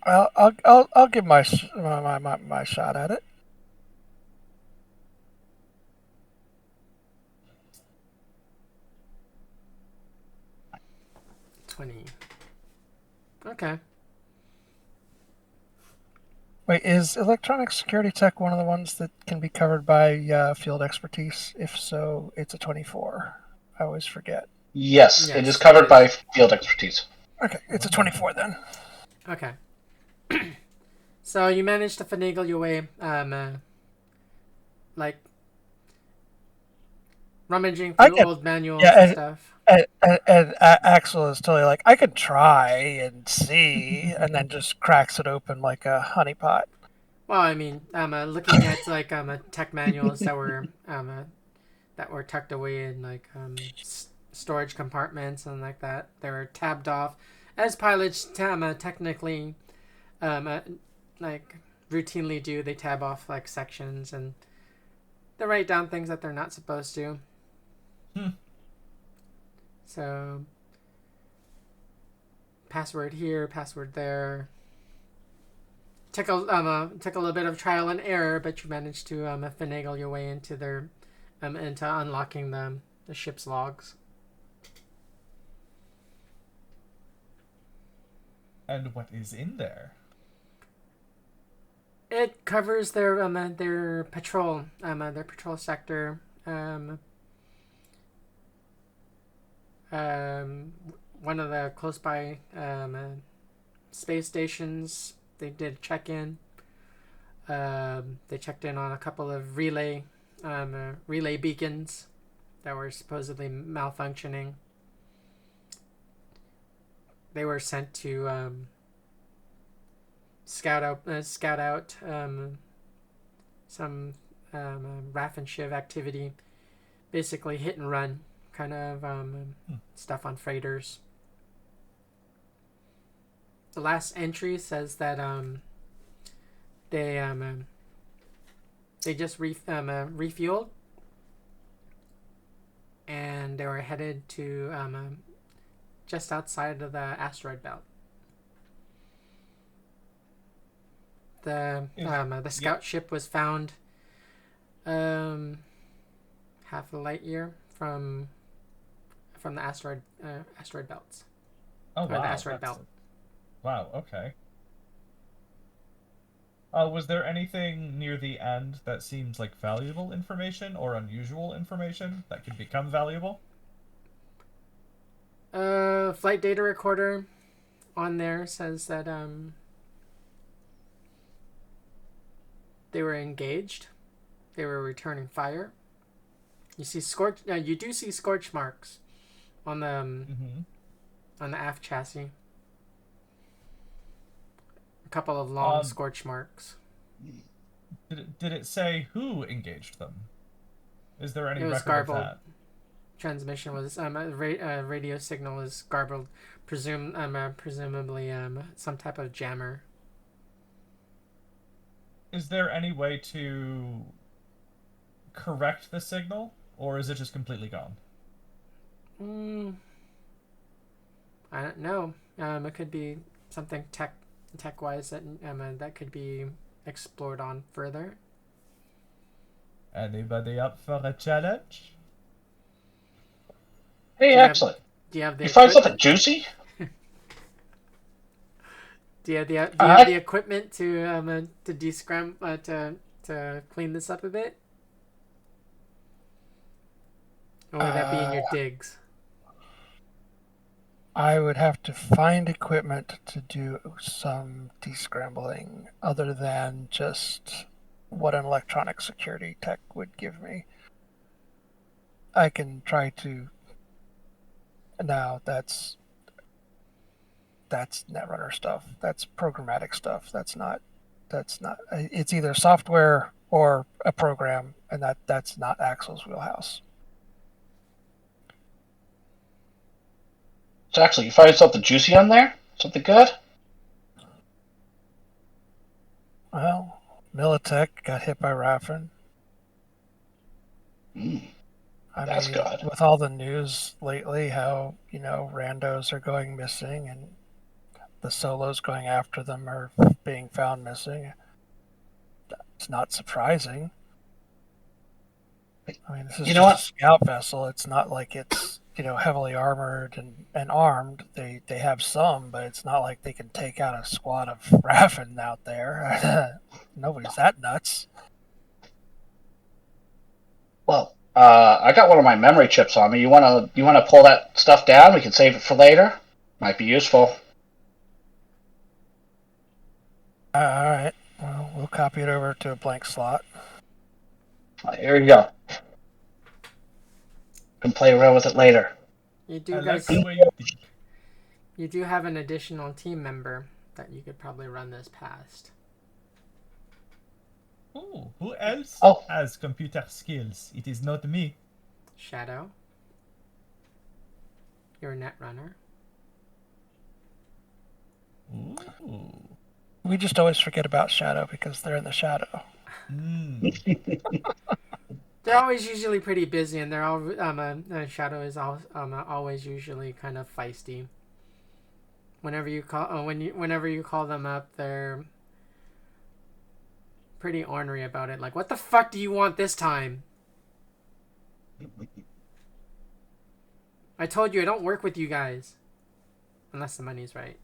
Well, I'll give my shot at it. $20. Okay. Wait, is electronic security tech one of the ones that can be covered by field expertise? If so, it's a 24. I always forget. Yes, Yes, it is covered it by field expertise. Okay, it's a 24 then. Okay. So you managed to finagle your way, like rummaging through old manuals and stuff. And Axel is totally like, I could try and see, and then just cracks it open like a honeypot. Well, I mean, looking at like tech manuals that were tucked away in like storage compartments and like that. They were tabbed off, as pilots technically, like routinely do. They tab off like sections and they write down things that they're not supposed to. So, password here, password there. Took a little bit of trial and error, but you managed to finagle your way into their into unlocking the ship's logs. And what is in there? It covers their patrol sector. One of the close by space stations, they did check in. They checked in on a couple of relay beacons that were supposedly malfunctioning. They were sent to scout out some Raffen Shiv activity, basically hit and run kind of stuff on freighters. The last entry says that they just refueled and they were headed to just outside of the asteroid belt. The scout ship was found half a light year from the asteroid belts. Oh, wow. The asteroid belt. Wow, okay. Was there anything near the end that seems like valuable information or unusual information that could become valuable? Flight data recorder on there says that they were engaged. They were returning fire. You see you do see scorch marks on the on the aft chassis. A couple of long scorch marks. Did it say who engaged them? Is there any it was record garbled. of that? Transmission was radio signal was garbled, presumably some type of jammer. Is there any way to correct the signal, or is it just completely gone? I don't know. It could be something tech-wise that could be explored on further. Anybody up for a challenge? Hey, excellent. Do you have the You find something juicy? Do you have the equipment to descram to clean this up a bit? Or would that be in your digs? I would have to find equipment to do some descrambling other than just what an electronic security tech would give me. I can try to. No, that's Netrunner stuff. That's programmatic stuff. That's not. It's either software or a program, and that's not Axel's wheelhouse. So actually, you find something juicy on there? Something good? Well, Militech got hit by Raffen. That's good. With all the news lately, how randos are going missing and the solos going after them are being found missing. It's not surprising. I mean, this is just a scout vessel. It's not like it's heavily armored and armed. They have some, but it's not like they can take out a squad of Raffen out there. Nobody's that nuts. Well, I got one of my memory chips on me. You wanna pull that stuff down? We can save it for later. Might be useful. All right. Well, we'll copy it over to a blank slot. Here you go. Can play around with it later. You do I like guys. the way you think. You do have an additional team member that you could probably run this past. Oh, who else has computer skills? It is not me. Shadow. You're a Netrunner. Ooh. We just always forget about Shadow because they're in the shadow. They're always usually pretty busy, and they're all. Shadow is always usually kind of feisty. Whenever you call them up, they're pretty ornery about it. Like, what the fuck do you want this time? I told you I don't work with you guys, unless the money's right.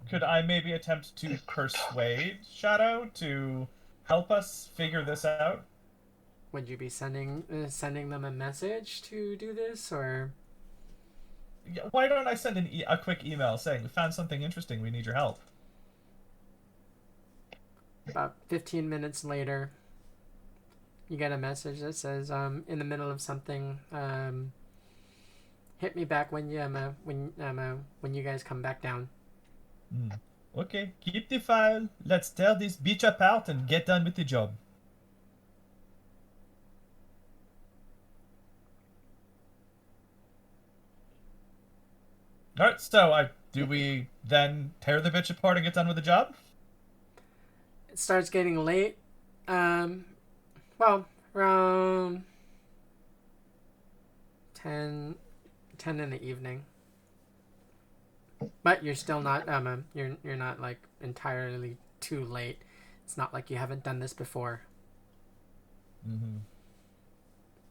Could I maybe attempt to persuade Shadow to help us figure this out? Would you be sending them a message to do this, or? Yeah, why don't I send a quick email saying we found something interesting, we need your help? About 15 minutes later, you get a message that says, in the middle of something, hit me back when you guys come back down. Okay, keep the file. Let's tear this bitch apart and get done with the job. Alright, so do we then tear the bitch apart and get done with the job? It starts getting late. Well, around 10 in the evening. But you're still not you're not like entirely too late. It's not like you haven't done this before.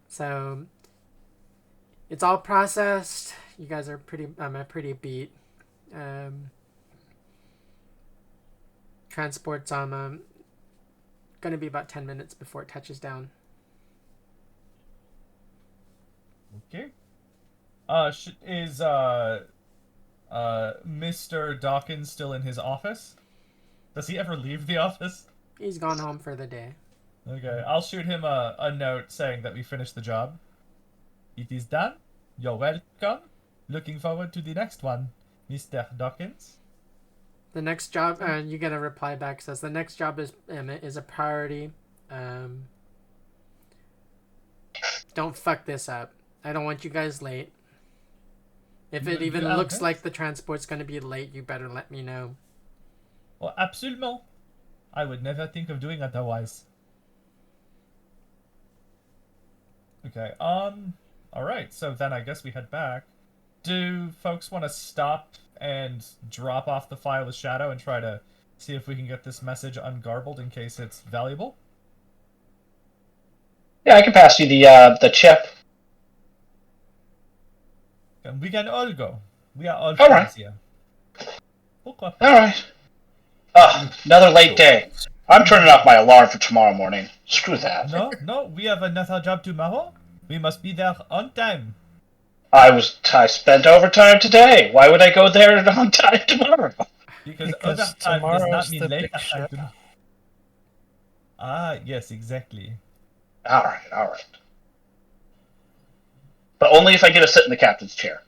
So it's all processed. You guys are pretty beat. Transport's gonna be about 10 minutes before it touches down. Okay. Is Mr. Dawkins still in his office? Does he ever leave the office? He's gone home for the day. Okay, I'll shoot him a note saying that we finished the job. It is done. You're welcome. Looking forward to the next one, Mr. Dawkins. The next job, you get a reply back, says the next job is a priority. Don't fuck this up. I don't want you guys late. If it even looks like the transport's going to be late, you better let me know. Oh, absolument. I would never think of doing otherwise. Okay, alright, so then I guess we head back. Do folks want to stop and drop off the file with Shadow and try to see if we can get this message ungarbled in case it's valuable? Yeah, I can pass you the chip. We can all go. We are all friends here. Okay. Alright. Another late day. I'm turning off my alarm for tomorrow morning. Screw that. No, we have another job tomorrow. We must be there on time. I spent overtime today. Why would I go there on time tomorrow? Because overtime does not mean late time. Ah, yes, exactly. All right. But only if I get to sit in the captain's chair.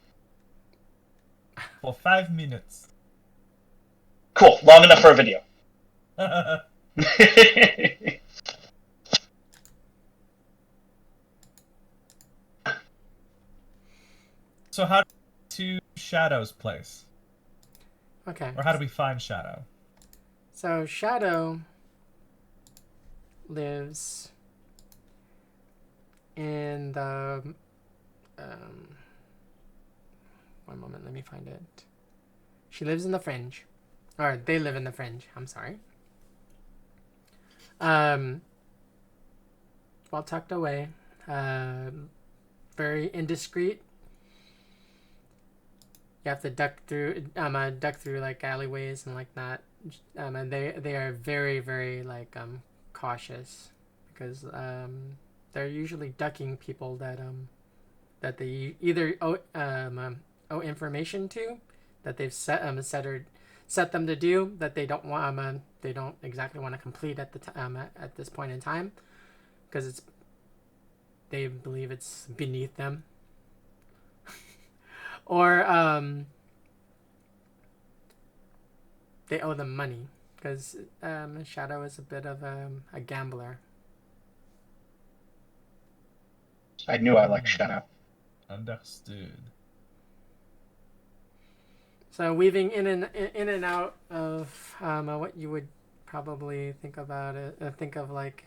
For 5 minutes. Cool. Long enough for a video. So how to Shadow's place? Okay. Or how do we find Shadow? So Shadow lives in the one moment, let me find it. She lives in the Fringe. Or they live in the Fringe, I'm sorry. Well tucked away. Very indiscreet. You have to duck through like alleyways and like that. And they are very, very like cautious because they're usually ducking people that they either owe information to, that they've set them to do that they don't want they don't exactly want to complete at the at this point in time because they believe it's beneath them. Or they owe them money because Shadow is a bit of a gambler. I knew I liked Shadow. Understood. So weaving in and out of what you would probably think about think of like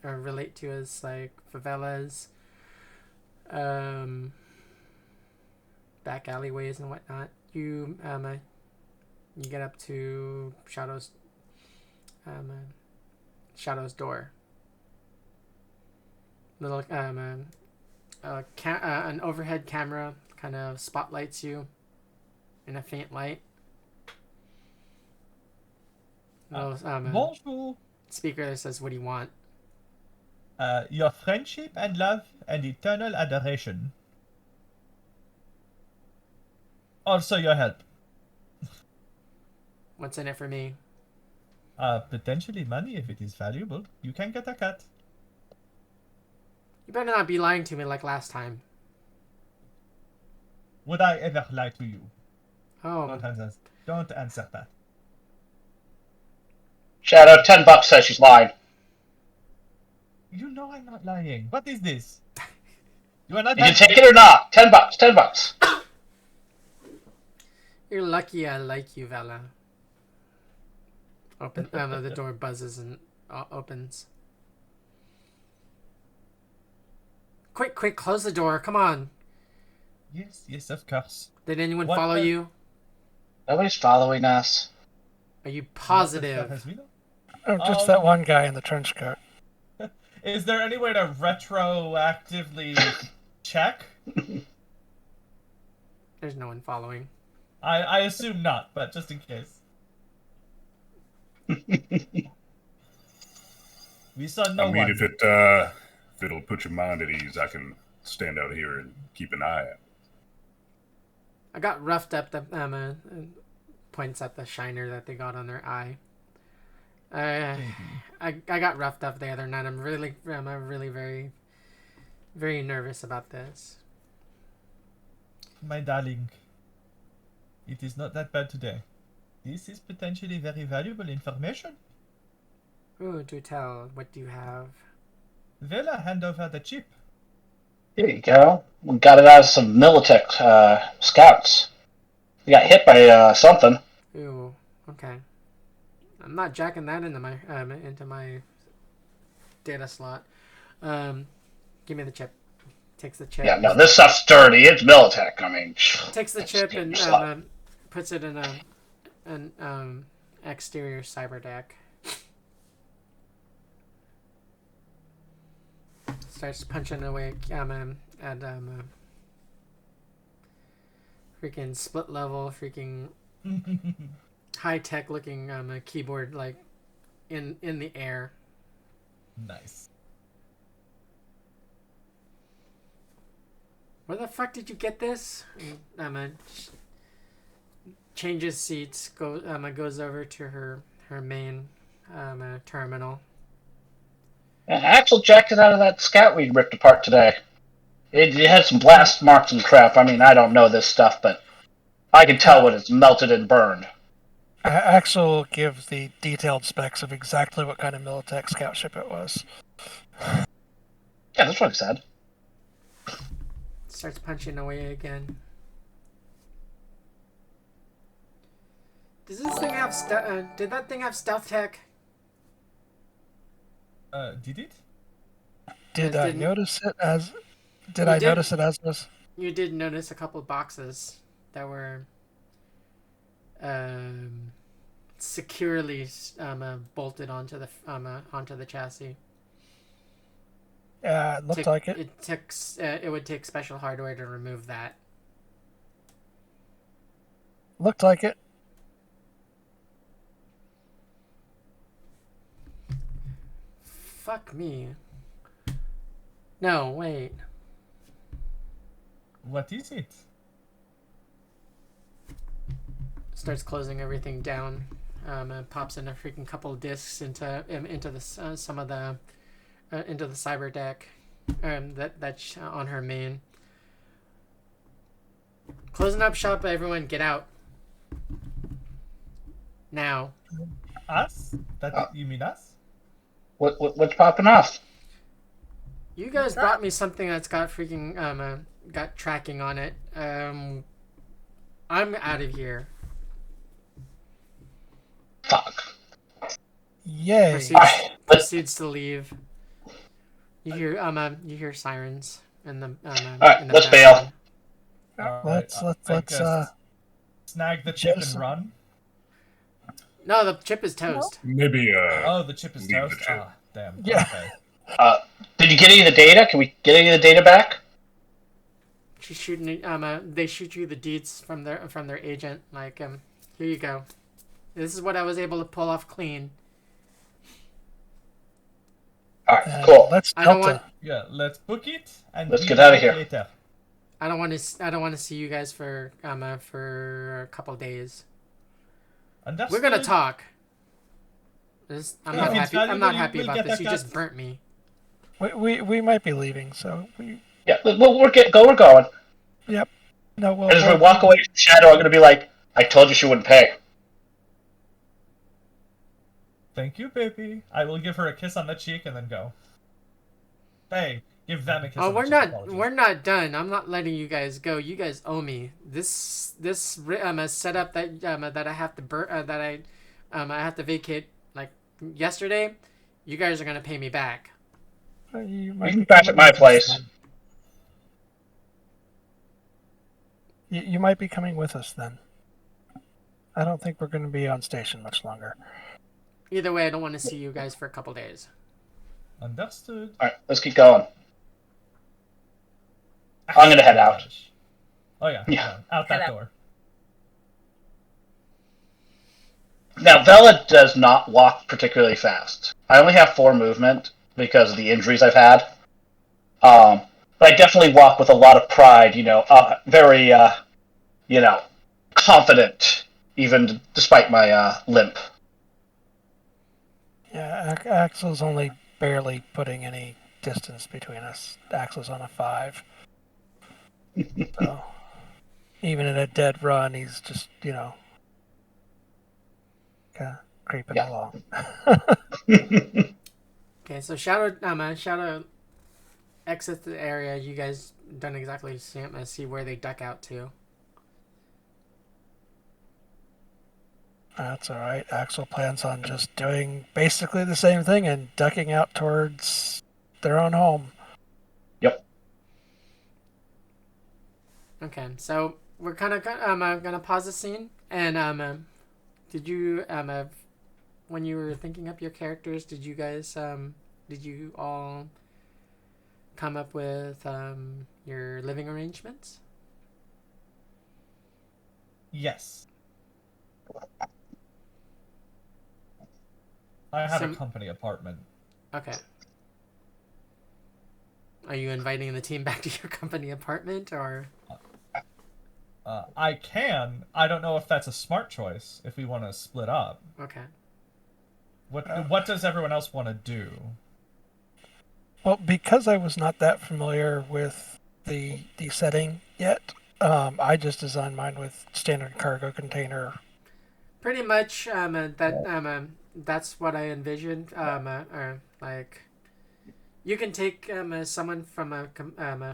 or relate to as like favelas, back alleyways and whatnot. You get up to Shadow's door. Little an overhead camera kind of spotlights you in a faint light. Bonjour. Speaker that says, "What do you want?" Your friendship and love and eternal adoration. Also your help. What's in it for me? Potentially money if it is valuable. You can get a cut. You better not be lying to me like last time. Would I ever lie to you? Oh, Don't answer that. Shadow, $10 says she's lying. You know I'm not lying. What is this? You are not. You can take it or not. $10. $10. you're lucky I like you, Vela. Open. The door buzzes and opens. Quick, close the door. Come on. Yes, of course. Did anyone follow you? Nobody's following us. Are you positive? Oh, just that one guy in the trench coat. Is there any way to retroactively check? There's no one following. I assume not, but just in case. We saw no one. If it'll put your mind at ease, I can stand out here and keep an eye out. I got roughed up. Points at the shiner that they got on their eye. I got roughed up the other night. I'm really very, very nervous about this. My darling, it is not that bad today. This is potentially very valuable information. Ooh, do tell. What do you have? Vela, hand over the chip. Here you go. We got it out of some Militech scouts. We got hit by something. Ooh, okay. I'm not jacking that into my data slot. Give me the chip. Takes the chip. Yeah, no, this stuff's dirty. It's Militech. I mean, takes the chip and puts it in an exterior cyber deck. Starts punching away at freaking split level, freaking high tech looking keyboard like in the air. Nice. Where the fuck did you get this? Changes seats, goes over to her main terminal. Axel jacked it out of that scout we ripped apart today. It had some blast marks and crap. I mean, I don't know this stuff, but I can tell when it's melted and burned. Axel gives the detailed specs of exactly what kind of Militech scout ship it was. Yeah, that's what I said. Starts punching away again. Does this thing have did that thing have stealth tech? Did it? Did I notice it as? Did I notice it as this? You did notice a couple of boxes that were securely bolted onto the chassis. It looked like it. It would take special hardware to remove that. Looked like it. Fuck me. No, wait. What is it? Starts closing everything down. Pops in a freaking couple of discs into the some of the into the cyber deck. That's on her main. Closing up shop, everyone get out. Now. Us? You mean us? What's popping off? You guys brought me something that's got freaking got tracking on it. I'm out of here. Fuck. Yay. Proceeds to leave. You hear sirens in the Alright, let's bail. Let's snag the chip and run. No, the chip is toast. Maybe. The chip is toast. Ah, damn. Yeah. Okay. Did you get any of the data? Can we get any of the data back? She's shooting. They shoot you the deeds from their agent. Like, here you go. This is what I was able to pull off clean. All right, cool. Let's let's book it and let's get out of here. Later. I don't want to see you guys for a couple days. We're gonna talk. I'm not happy about this. You just burnt me. We might be leaving, so we. Yeah, we're going. Yep. No, as we walk away from Shadow, I'm gonna be like, I told you she wouldn't pay. Thank you, baby. I will give her a kiss on the cheek and then go. Hey, give them a kiss. Oh, on the cheek. we're not done. I'm not letting you guys go. You guys owe me. This setup that I have to I have to vacate like yesterday. You guys are gonna pay me back. You can crash at my place. You might be coming with us then. I don't think we're going to be on station much longer. Either way, I don't want to see you guys for a couple days. Understood. All right, let's keep going. I'm gonna head out. Oh yeah. Out that door. Now, Vela does not walk particularly fast. I only have 4 movement because of the injuries I've had. But I definitely walk with a lot of pride, very, confident, even despite my limp. Yeah, Axel's only barely putting any distance between us. Axel's on a 5. So, even in a dead run, he's just, kind of creeping along. Okay, so Shadow exits the area. You guys don't exactly see where they duck out to. That's all right. Axel plans on just doing basically the same thing and ducking out towards their own home. Yep. Okay, so we're kind of gonna pause the scene. And did you when you were thinking up your characters, did you guys did you all come up with your living arrangements? Yes. I have a company apartment. Okay. Are you inviting the team back to your company apartment, or? I can. I don't know if that's a smart choice. If we want to split up. Okay. What does everyone else want to do? Well, because I was not that familiar with the setting yet, I just designed mine with standard cargo container. Pretty much, that's what I envisioned. Like, you can take someone from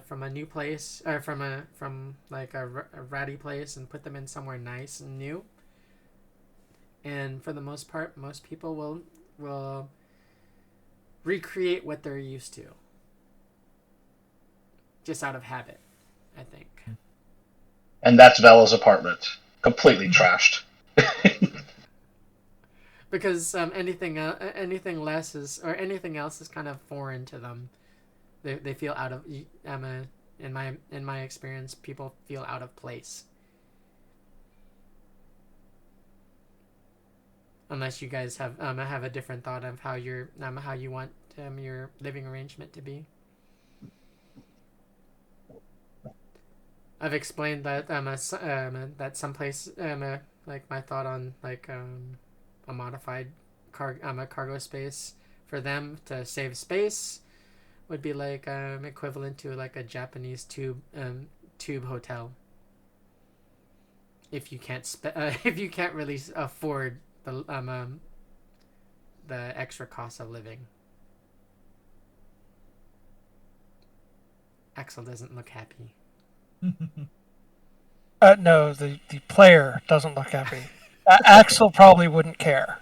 from a new place, or from like a ratty place, and put them in somewhere nice and new. And for the most part, most people will recreate what they're used to, just out of habit, I think. And that's Bella's apartment, completely trashed. Because anything less is, or anything else is kind of foreign to them. They feel out of in my experience, people feel out of place. Unless you guys have a different thought of how how you want your living arrangement to be. I've explained that that someplace like my thought on like a modified cargo space for them to save space would be like equivalent to like a Japanese tube hotel. If you can't if you can't really afford the extra cost of living. Axel doesn't look happy. No, the player doesn't look happy. Axel probably wouldn't care.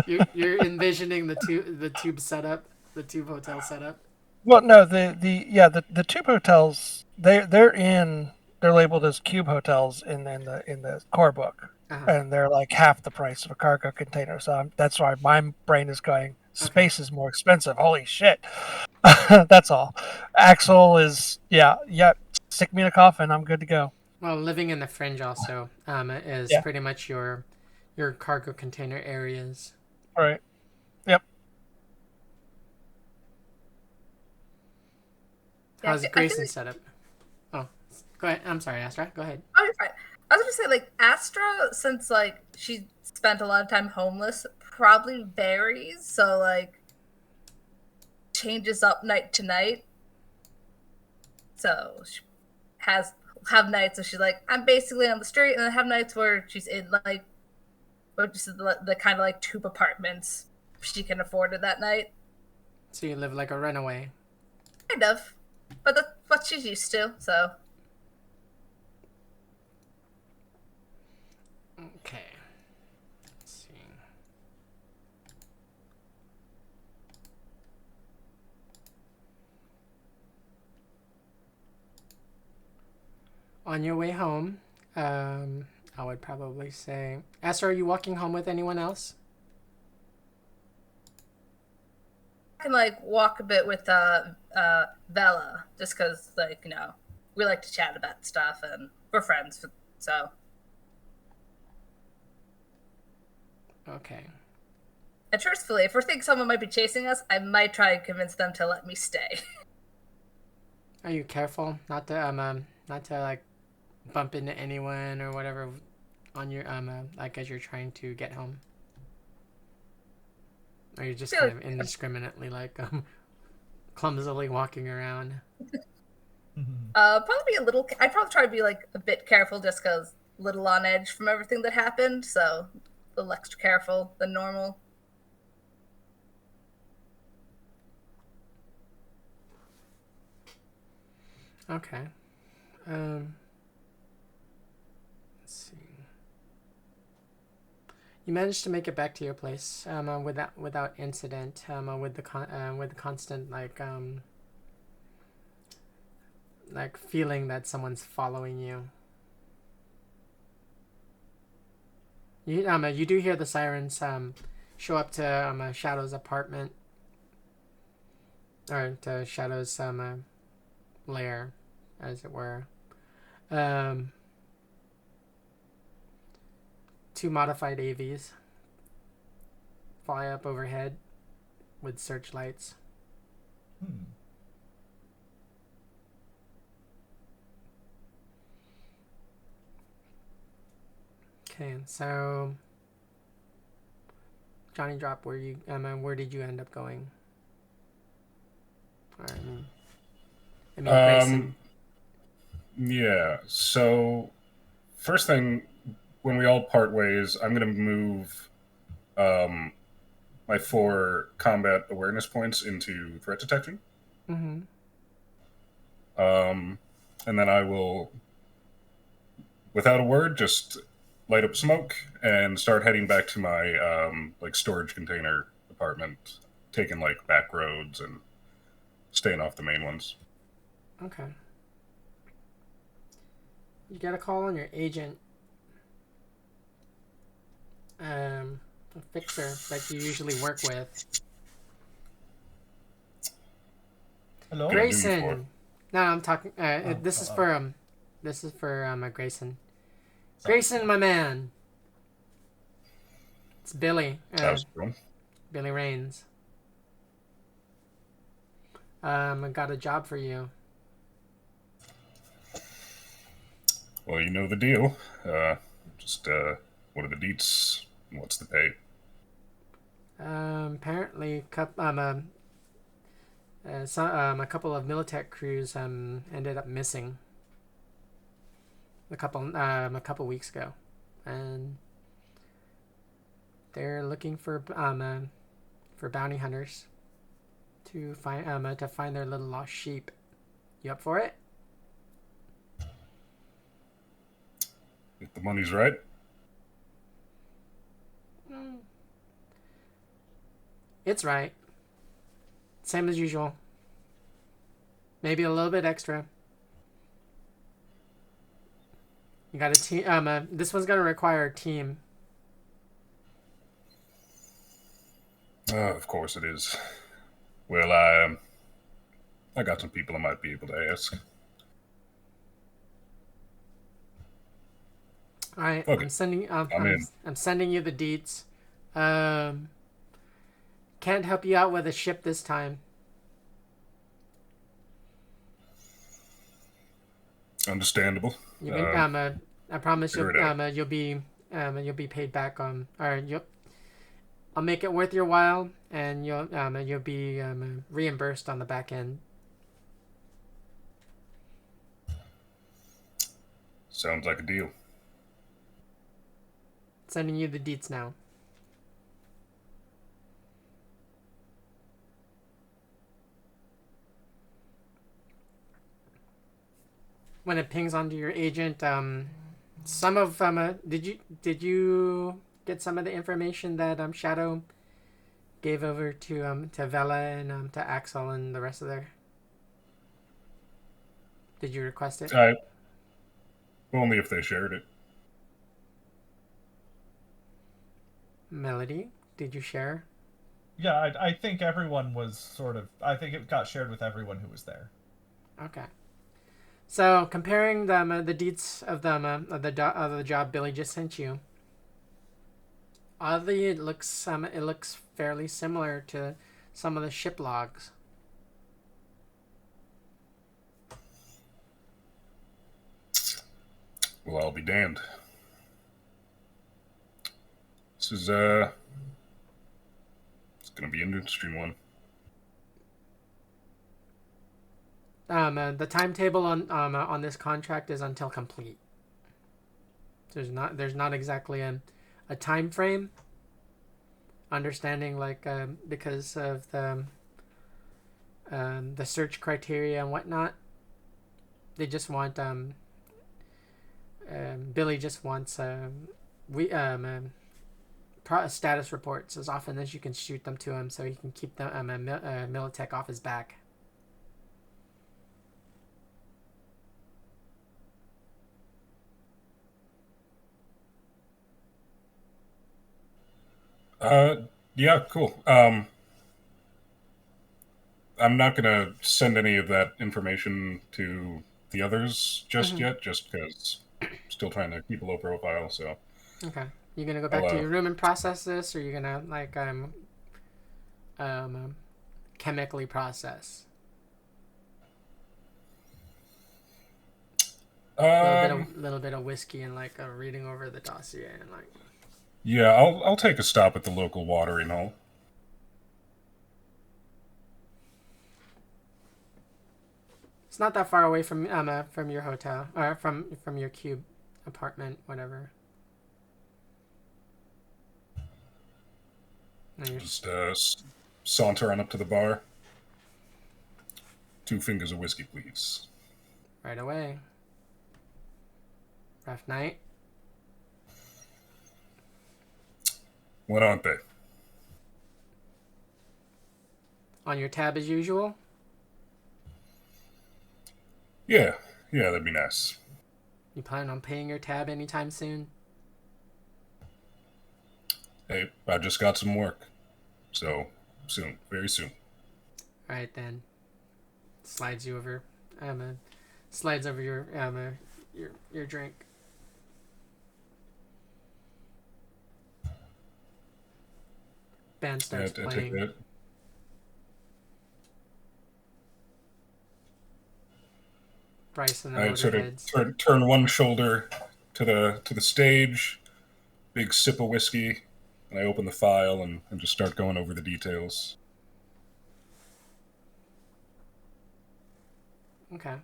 You're envisioning the tube setup, the tube hotel setup. Well, no, the tube hotels they're labeled as cube hotels in the core book, and they're like half the price of a cargo container. So that's why my brain is going. Space is more expensive. Holy shit! That's all. Axel is yeah. Stick me in a coffin. I'm good to go. Well, living in the fringe also is pretty much your cargo container areas. All right. Yep. How's Grayson's setup? Oh, go ahead. I'm sorry, Astra. Go ahead. Oh, you're fine. I was gonna say, like, Astra, since like she spent a lot of time homeless, probably varies. So like, changes up night to night. So she have nights where she's like, I'm basically on the street, and then have nights where she's in like, what just the kind of like tube apartments she can afford it that night. So you live like a runaway. Kind of, but that's what she's used to. So. Okay. Let's see. On your way home, I would probably say, Esther, are you walking home with anyone else? I can like walk a bit with Bella, just because like we like to chat about stuff and we're friends, so. Okay. And truthfully, if we think someone might be chasing us, I might try and convince them to let me stay. Are you careful not to like bump into anyone or whatever on your like as you're trying to get home? Or you're just kind of indiscriminately like clumsily walking around? Probably be a little. I'd probably try to be like a bit careful, just because little on edge from everything that happened. So a little extra careful than normal. Okay. Let's see. You managed to make it back to your place without incident. With the constant like feeling that someone's following you. You do hear the sirens show up to Shadow's apartment, or to Shadow's lair, as it were. 2 modified AVs fly up overhead with searchlights. Okay, so Johnny Drop, where did you end up going? I mean, Grayson. Yeah, so first thing, when we all part ways, I'm going to move my 4 combat awareness points into threat detection. Mm-hmm. And then I will, without a word, just light up smoke and start heading back to my storage container apartment, taking back roads and staying off the main ones. Okay. You get a call on your agent. A fixer that you usually work with. Hello? Grayson. No, I'm talking. This is for Grayson. Grayson, my man. It's Billy. How's it going? Billy Rains. I got a job for you. Well, you know the deal. What are the deets? What's the pay? Apparently, a couple of Militech crews ended up missing a couple weeks ago, and they're looking for bounty hunters to find their little lost sheep. You up for it? If the money's right. It's right. Same as usual. Maybe a little bit extra. You got a team. This one's gonna require a team. Of course it is. Well, I got some people I might be able to ask. All right, Okay. I'm sending. I'm in. sending you the deets. Can't help you out with a ship this time. Understandable. You can, I promise figure it out. you'll be paid back I'll make it worth your while, and you'll be reimbursed on the back end. Sounds like a deal. Sending you the deets now. When it pings onto your agent, some of did you get some of the information that Shadow gave over to Vela and to Axel and the rest of their? Did you request it? Only if they shared it. Melody, did you share? Yeah, I think everyone was sort of... I think it got shared with everyone who was there. Okay. So comparing the deets of the job Billy just sent you, oddly it looks fairly similar to some of the ship logs. Well, I'll be damned. This is it's gonna be an interesting one. The timetable on this contract is until complete. There's not exactly a time frame. Understanding because of the search criteria and whatnot, they just want Billy just wants status reports as often as you can shoot them to him, so he can keep the Militech off his back. Yeah, cool. I'm not gonna send any of that information to the others just yet, just because I'm still trying to keep a low profile. So. Okay, you're gonna go back to your room and process this, or you're gonna chemically process. A little bit of whiskey and reading over the dossier and Yeah, I'll take a stop at the local watering hole. It's not that far away from your hotel or from your cube apartment, whatever. Just saunter on up to the bar. 2 fingers of whiskey, please. Right away. Rough night. What aren't they? On your tab as usual? Yeah, that'd be nice. You plan on paying your tab anytime soon? Hey, I just got some work. So, soon. Very soon. Alright then. Slides you over. Slides over your drink. Band starts I playing. take that. Bryce and the I sort Motorheads. of turn one shoulder to the stage, big sip of whiskey, and I open the file and just start going over the details. Okay.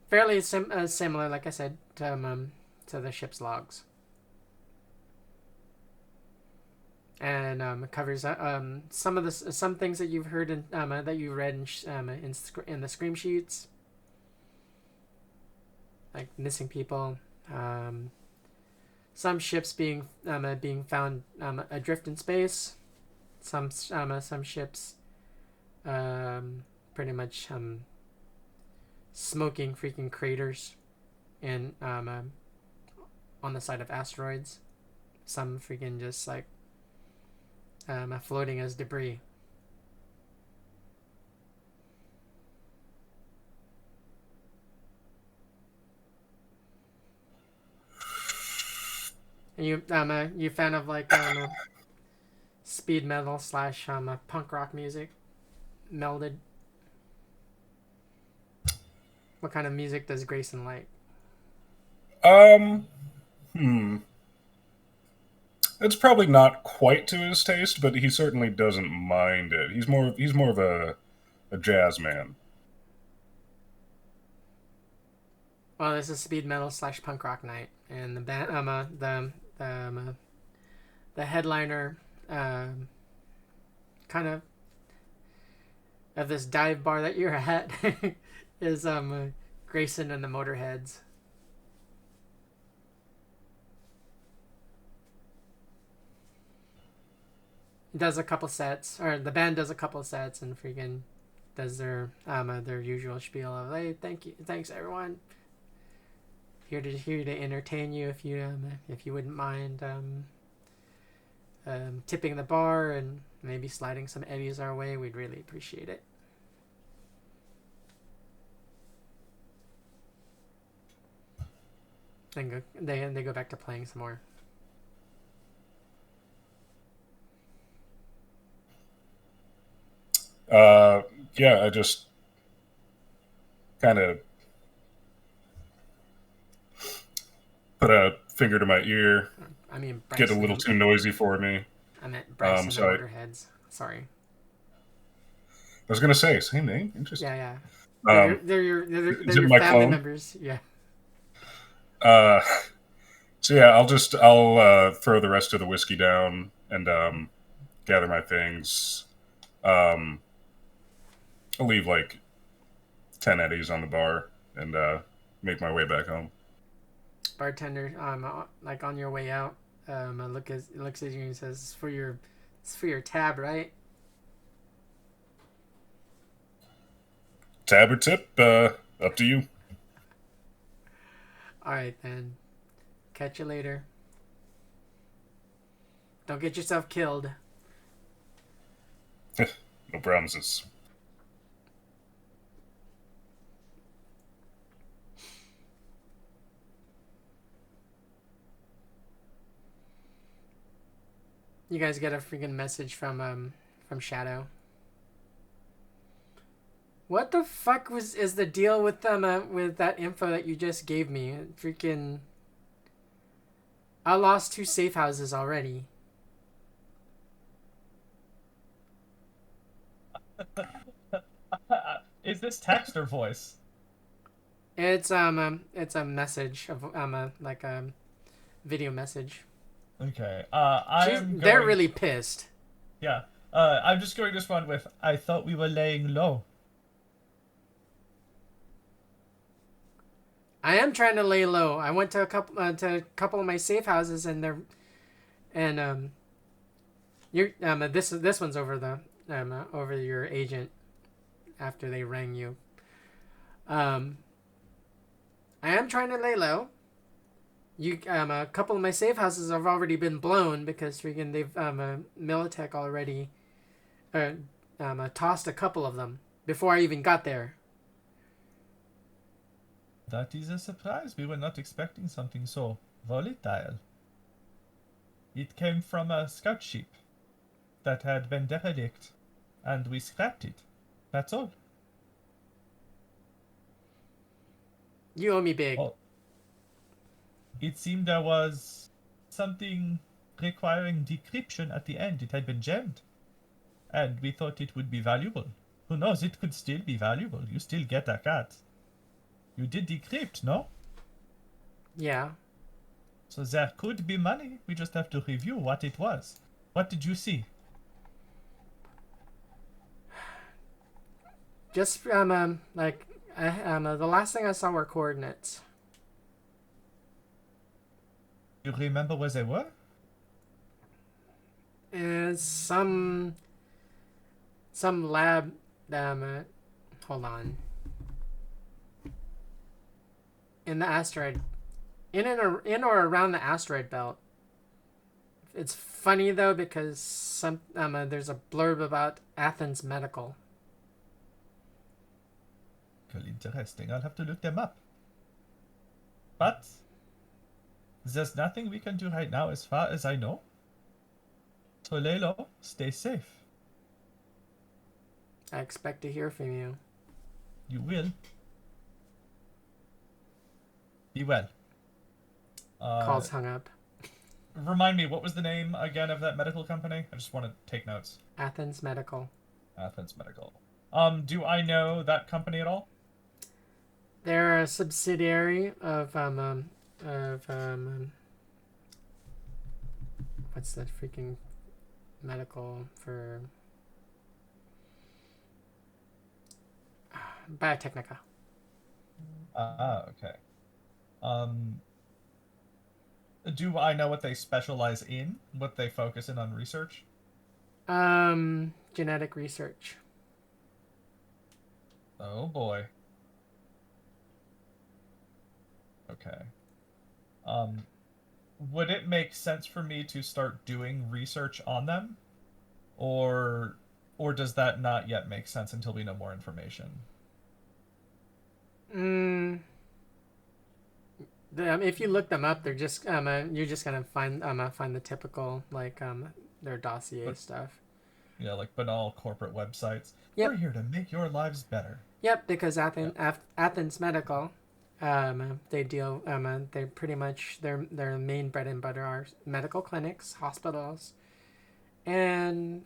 Fairly similar, like I said, to the ship's logs. And it covers some things that you've heard in that you read in the scream sheets, like missing people, some ships being found adrift in space, some ships pretty much smoking freaking craters in on the side of asteroids, some freaking just like floating as debris. And you fan of like speed metal slash punk rock music melded. What kind of music does Grayson like? It's probably not quite to his taste, but he certainly doesn't mind it. He's more of a jazz man. Well, this is speed metal slash punk rock night, and the band the headliner kind of this dive bar that you're at is Grayson and the Motorheads. Does a couple sets, or the band does a couple sets, and freaking does their usual spiel of, hey, thanks everyone, here to entertain you. If you wouldn't mind tipping the bar and maybe sliding some eddies our way, we'd really appreciate it. Then they go back to playing some more. Yeah, I just kind of put a finger to my ear. I mean, get a little too noisy for me. I meant Bryce and the Motorheads. Sorry. I was gonna say same name. Interesting. Yeah. They're your my family clone? members. Yeah. So yeah, I'll throw the rest of the whiskey down and gather my things. I'll leave like 10 eddies on the bar and make my way back home. Bartender, like on your way out, looks at you and says, "It's for your tab, right?" Tab or tip, up to you. All right then. Catch you later. Don't get yourself killed. No promises. You guys get a freaking message from Shadow. What the fuck is the deal with with that info that you just gave me? Freaking, I lost 2 safe houses already. Is this text or voice? It's a message of like a video message. Okay. They're really pissed. Yeah. I'm just going to respond with, I thought we were laying low. I am trying to lay low. I went to a couple of my safe houses, and you're this one's over the over your agent after they rang you. I am trying to lay low. You a couple of my safe houses have already been blown because freaking they've Militech already tossed a couple of them before I even got there. That is a surprise. We were not expecting something so volatile. It came from a scout ship that had been derelict, and we scrapped it. That's all. You owe me big. Oh. It seemed there was something requiring decryption at the end. It had been jammed, and we thought it would be valuable. Who knows? It could still be valuable. You still get a cat. You did decrypt, no? Yeah. So there could be money. We just have to review what it was. What did you see? Just the last thing I saw were coordinates. You remember where they were? Is some lab. Hold on. In the asteroid, in or around the asteroid belt. It's funny though because there's a blurb about Athens Medical. Well, interesting. I'll have to look them up. But there's nothing we can do right now as far as I know. So lay low, stay safe. I expect to hear from you. You will. Be well. Call's hung up. Remind me, what was the name again of that medical company? I just want to take notes. Athens Medical. Athens Medical. Do I know that company at all? They're a subsidiary of what's that freaking medical for Biotechnica. Okay. Do I know what they specialize in? What they focus in on research? Genetic research. Oh boy. Okay. Would it make sense for me to start doing research on them? Or does that not yet make sense until we know more information? If you look them up, they're just you're just gonna find the typical their dossier stuff. Yeah, like banal corporate websites. Yep. We're here to make your lives better. Yep, because Athens Medical, they deal they pretty much their main bread and butter are medical clinics, hospitals, and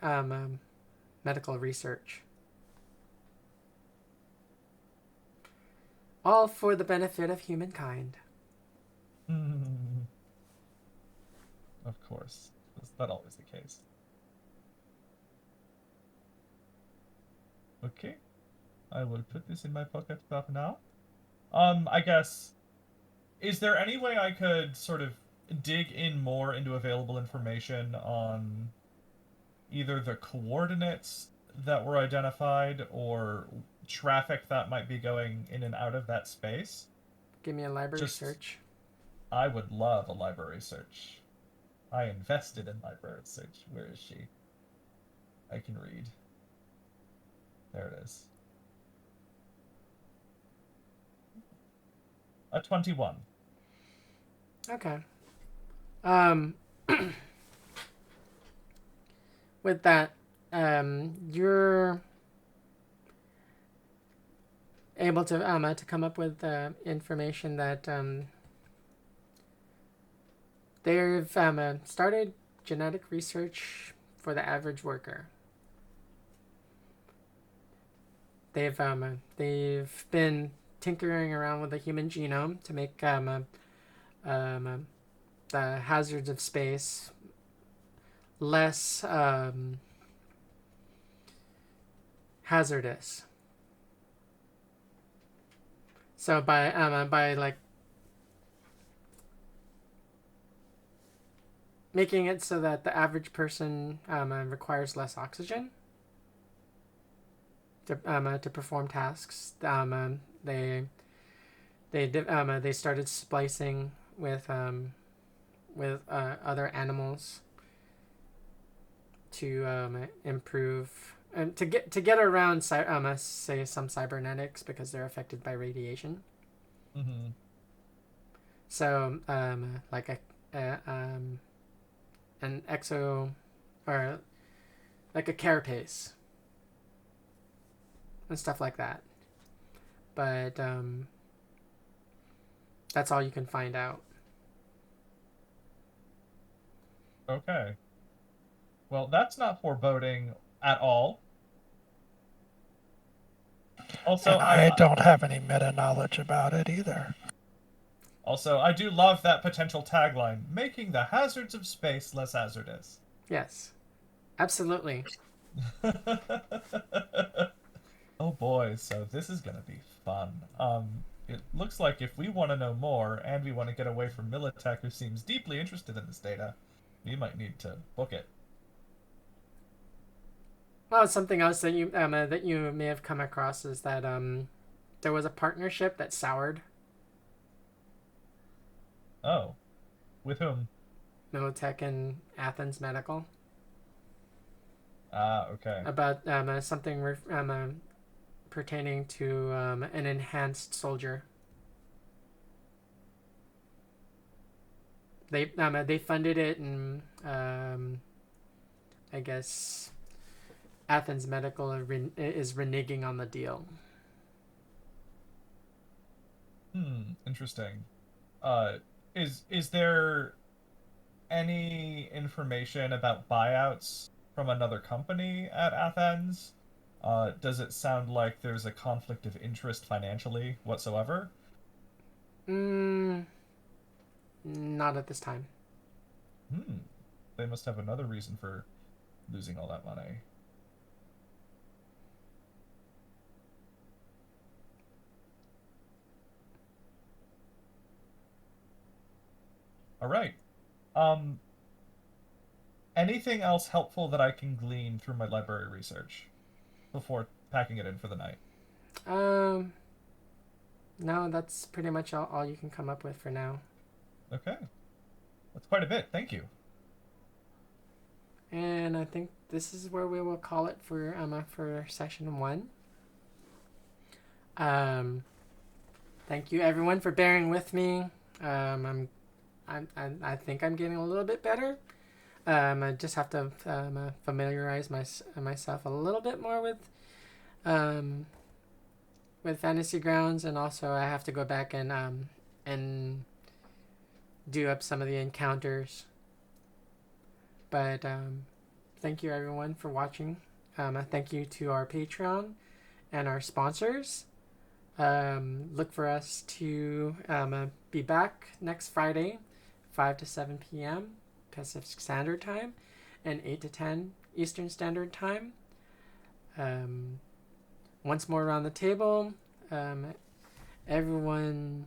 medical research. All for the benefit of humankind. Of course. Is that always the case? Okay. I will put this in my pocket for now. I guess, is there any way I could sort of dig in more into available information on either the coordinates that were identified or traffic that might be going in and out of that space? Give me a library search. I would love a library search. I invested in library search. Where is she? I can read. There it is. A 21. Okay. With that, you're able to come up with information that they've started genetic research for the average worker. they've been tinkering around with the human genome to make the hazards of space less hazardous. So by like making it so that the average person requires less oxygen to perform tasks, they started splicing with other animals to improve and to get around say some cybernetics because they're affected by radiation. Mm-hmm. So like an exo or like a carapace and stuff like that. But that's all you can find out. Okay. Well, that's not foreboding at all. Also, And I don't have any meta knowledge about it either. Also, I do love that potential tagline, making the hazards of space less hazardous. Yes, absolutely. Oh boy, so this is gonna be fun. It looks like if we want to know more and we want to get away from Militech, who seems deeply interested in this data, we might need to book it. Well, something else that you may have come across is that there was a partnership that soured. Oh, with whom? Militech and Athens Medical. Ah, okay. About something pertaining to an enhanced soldier. They funded it, and I guess Athens Medical is reneging on the deal. Interesting. Is there any information about buyouts from another company at Athens? Does it sound like there's a conflict of interest financially whatsoever? Not at this time. They must have another reason for losing all that money. All right. Anything else helpful that I can glean through my library research before packing it in for the night? No, that's pretty much all you can come up with for now. Okay. That's quite a bit. Thank you. And I think this is where we will call it for session 1. Thank you everyone for bearing with me. I think I'm getting a little bit better. I just have to familiarize myself a little bit more with Fantasy Grounds, and also I have to go back and do up some of the encounters. But thank you everyone for watching. Thank you to our Patreon and our sponsors. Look for us to be back next Friday, 5 to 7 p.m. Pacific Standard Time, and 8 to 10 Eastern Standard Time. Once more around the table, everyone,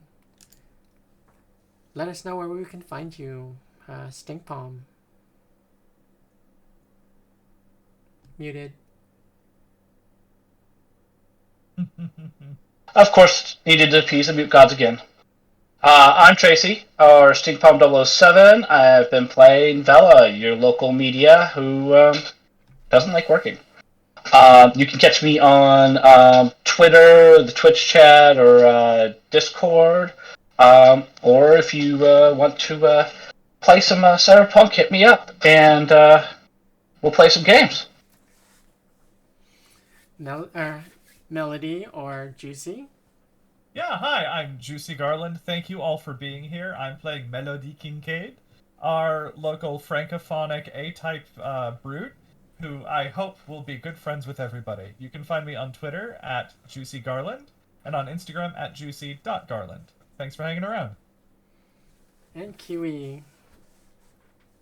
let us know where we can find you. Stink Palm. Muted. Of course, needed to appease the mute gods again. I'm Tracy, or StinkPalm007. I've been playing Vela, your local media who doesn't like working. You can catch me on Twitter, the Twitch chat, or Discord. Or if you want to play some Cyberpunk, hit me up, and we'll play some games. Melody or Juicy? Yeah, hi, I'm Juicy Garland. Thank you all for being here. I'm playing Melody Kincaid, our local francophonic A-type brute. who I hope will be good friends with everybody. You can find me on Twitter at JuicyGarland and on Instagram at juicy.garland. Thanks for hanging around. And Kiwi.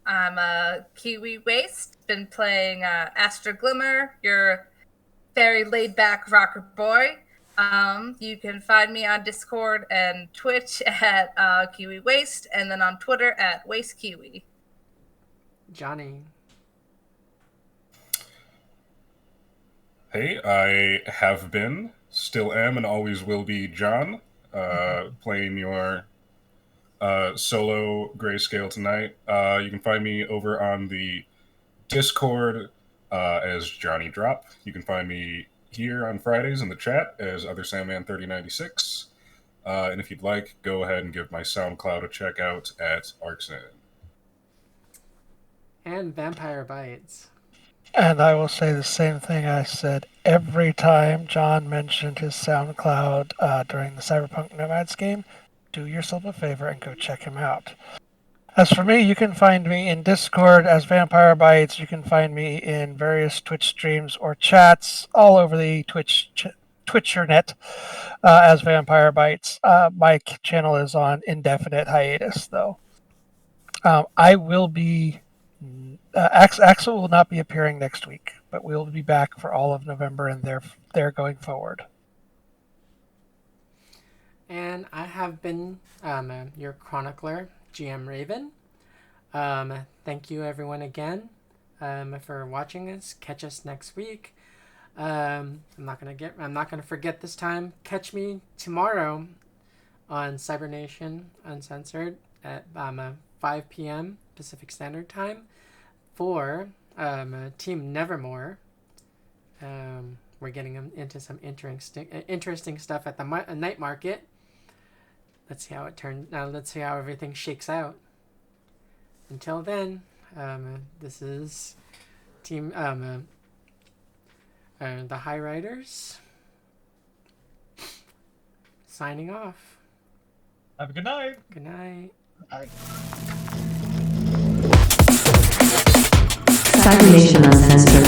I'm Kiwi Waste. Been playing Astra Glimmer, your very laid-back rocker boy. You can find me on Discord and Twitch at Kiwi Waste, and then on Twitter at WasteKiwi. Johnny. Hey, I have been, still am, and always will be John, playing your solo grayscale tonight. You can find me over on the Discord as Johnny Drop. You can find me here on Fridays in the chat as Other Sandman 3096. And if you'd like, go ahead and give my SoundCloud a check out at Arxen. And Vampire Bites. And I will say the same thing I said every time John mentioned his SoundCloud during the Cyberpunk Nomads game. Do yourself a favor and go check him out. As for me, you can find me in Discord as Vampire Bites. You can find me in various Twitch streams or chats all over the Twitchernet as Vampire Bites. My channel is on indefinite hiatus, though. I will be... Axel will not be appearing next week, but we'll be back for all of November and they're going forward. And I have been your chronicler, GM Raven. Thank you everyone again for watching us. Catch us next week. I'm not gonna forget this time. Catch me tomorrow on Cybernation Uncensored at 5 p.m. Pacific Standard Time for Team Nevermore. We're getting into some interesting stuff at the night market. Let's see how it turns. Let's see how everything shakes out. Until then, this is Team the Highriders signing off. Have a good night. Good night. Cybernation Uncensored.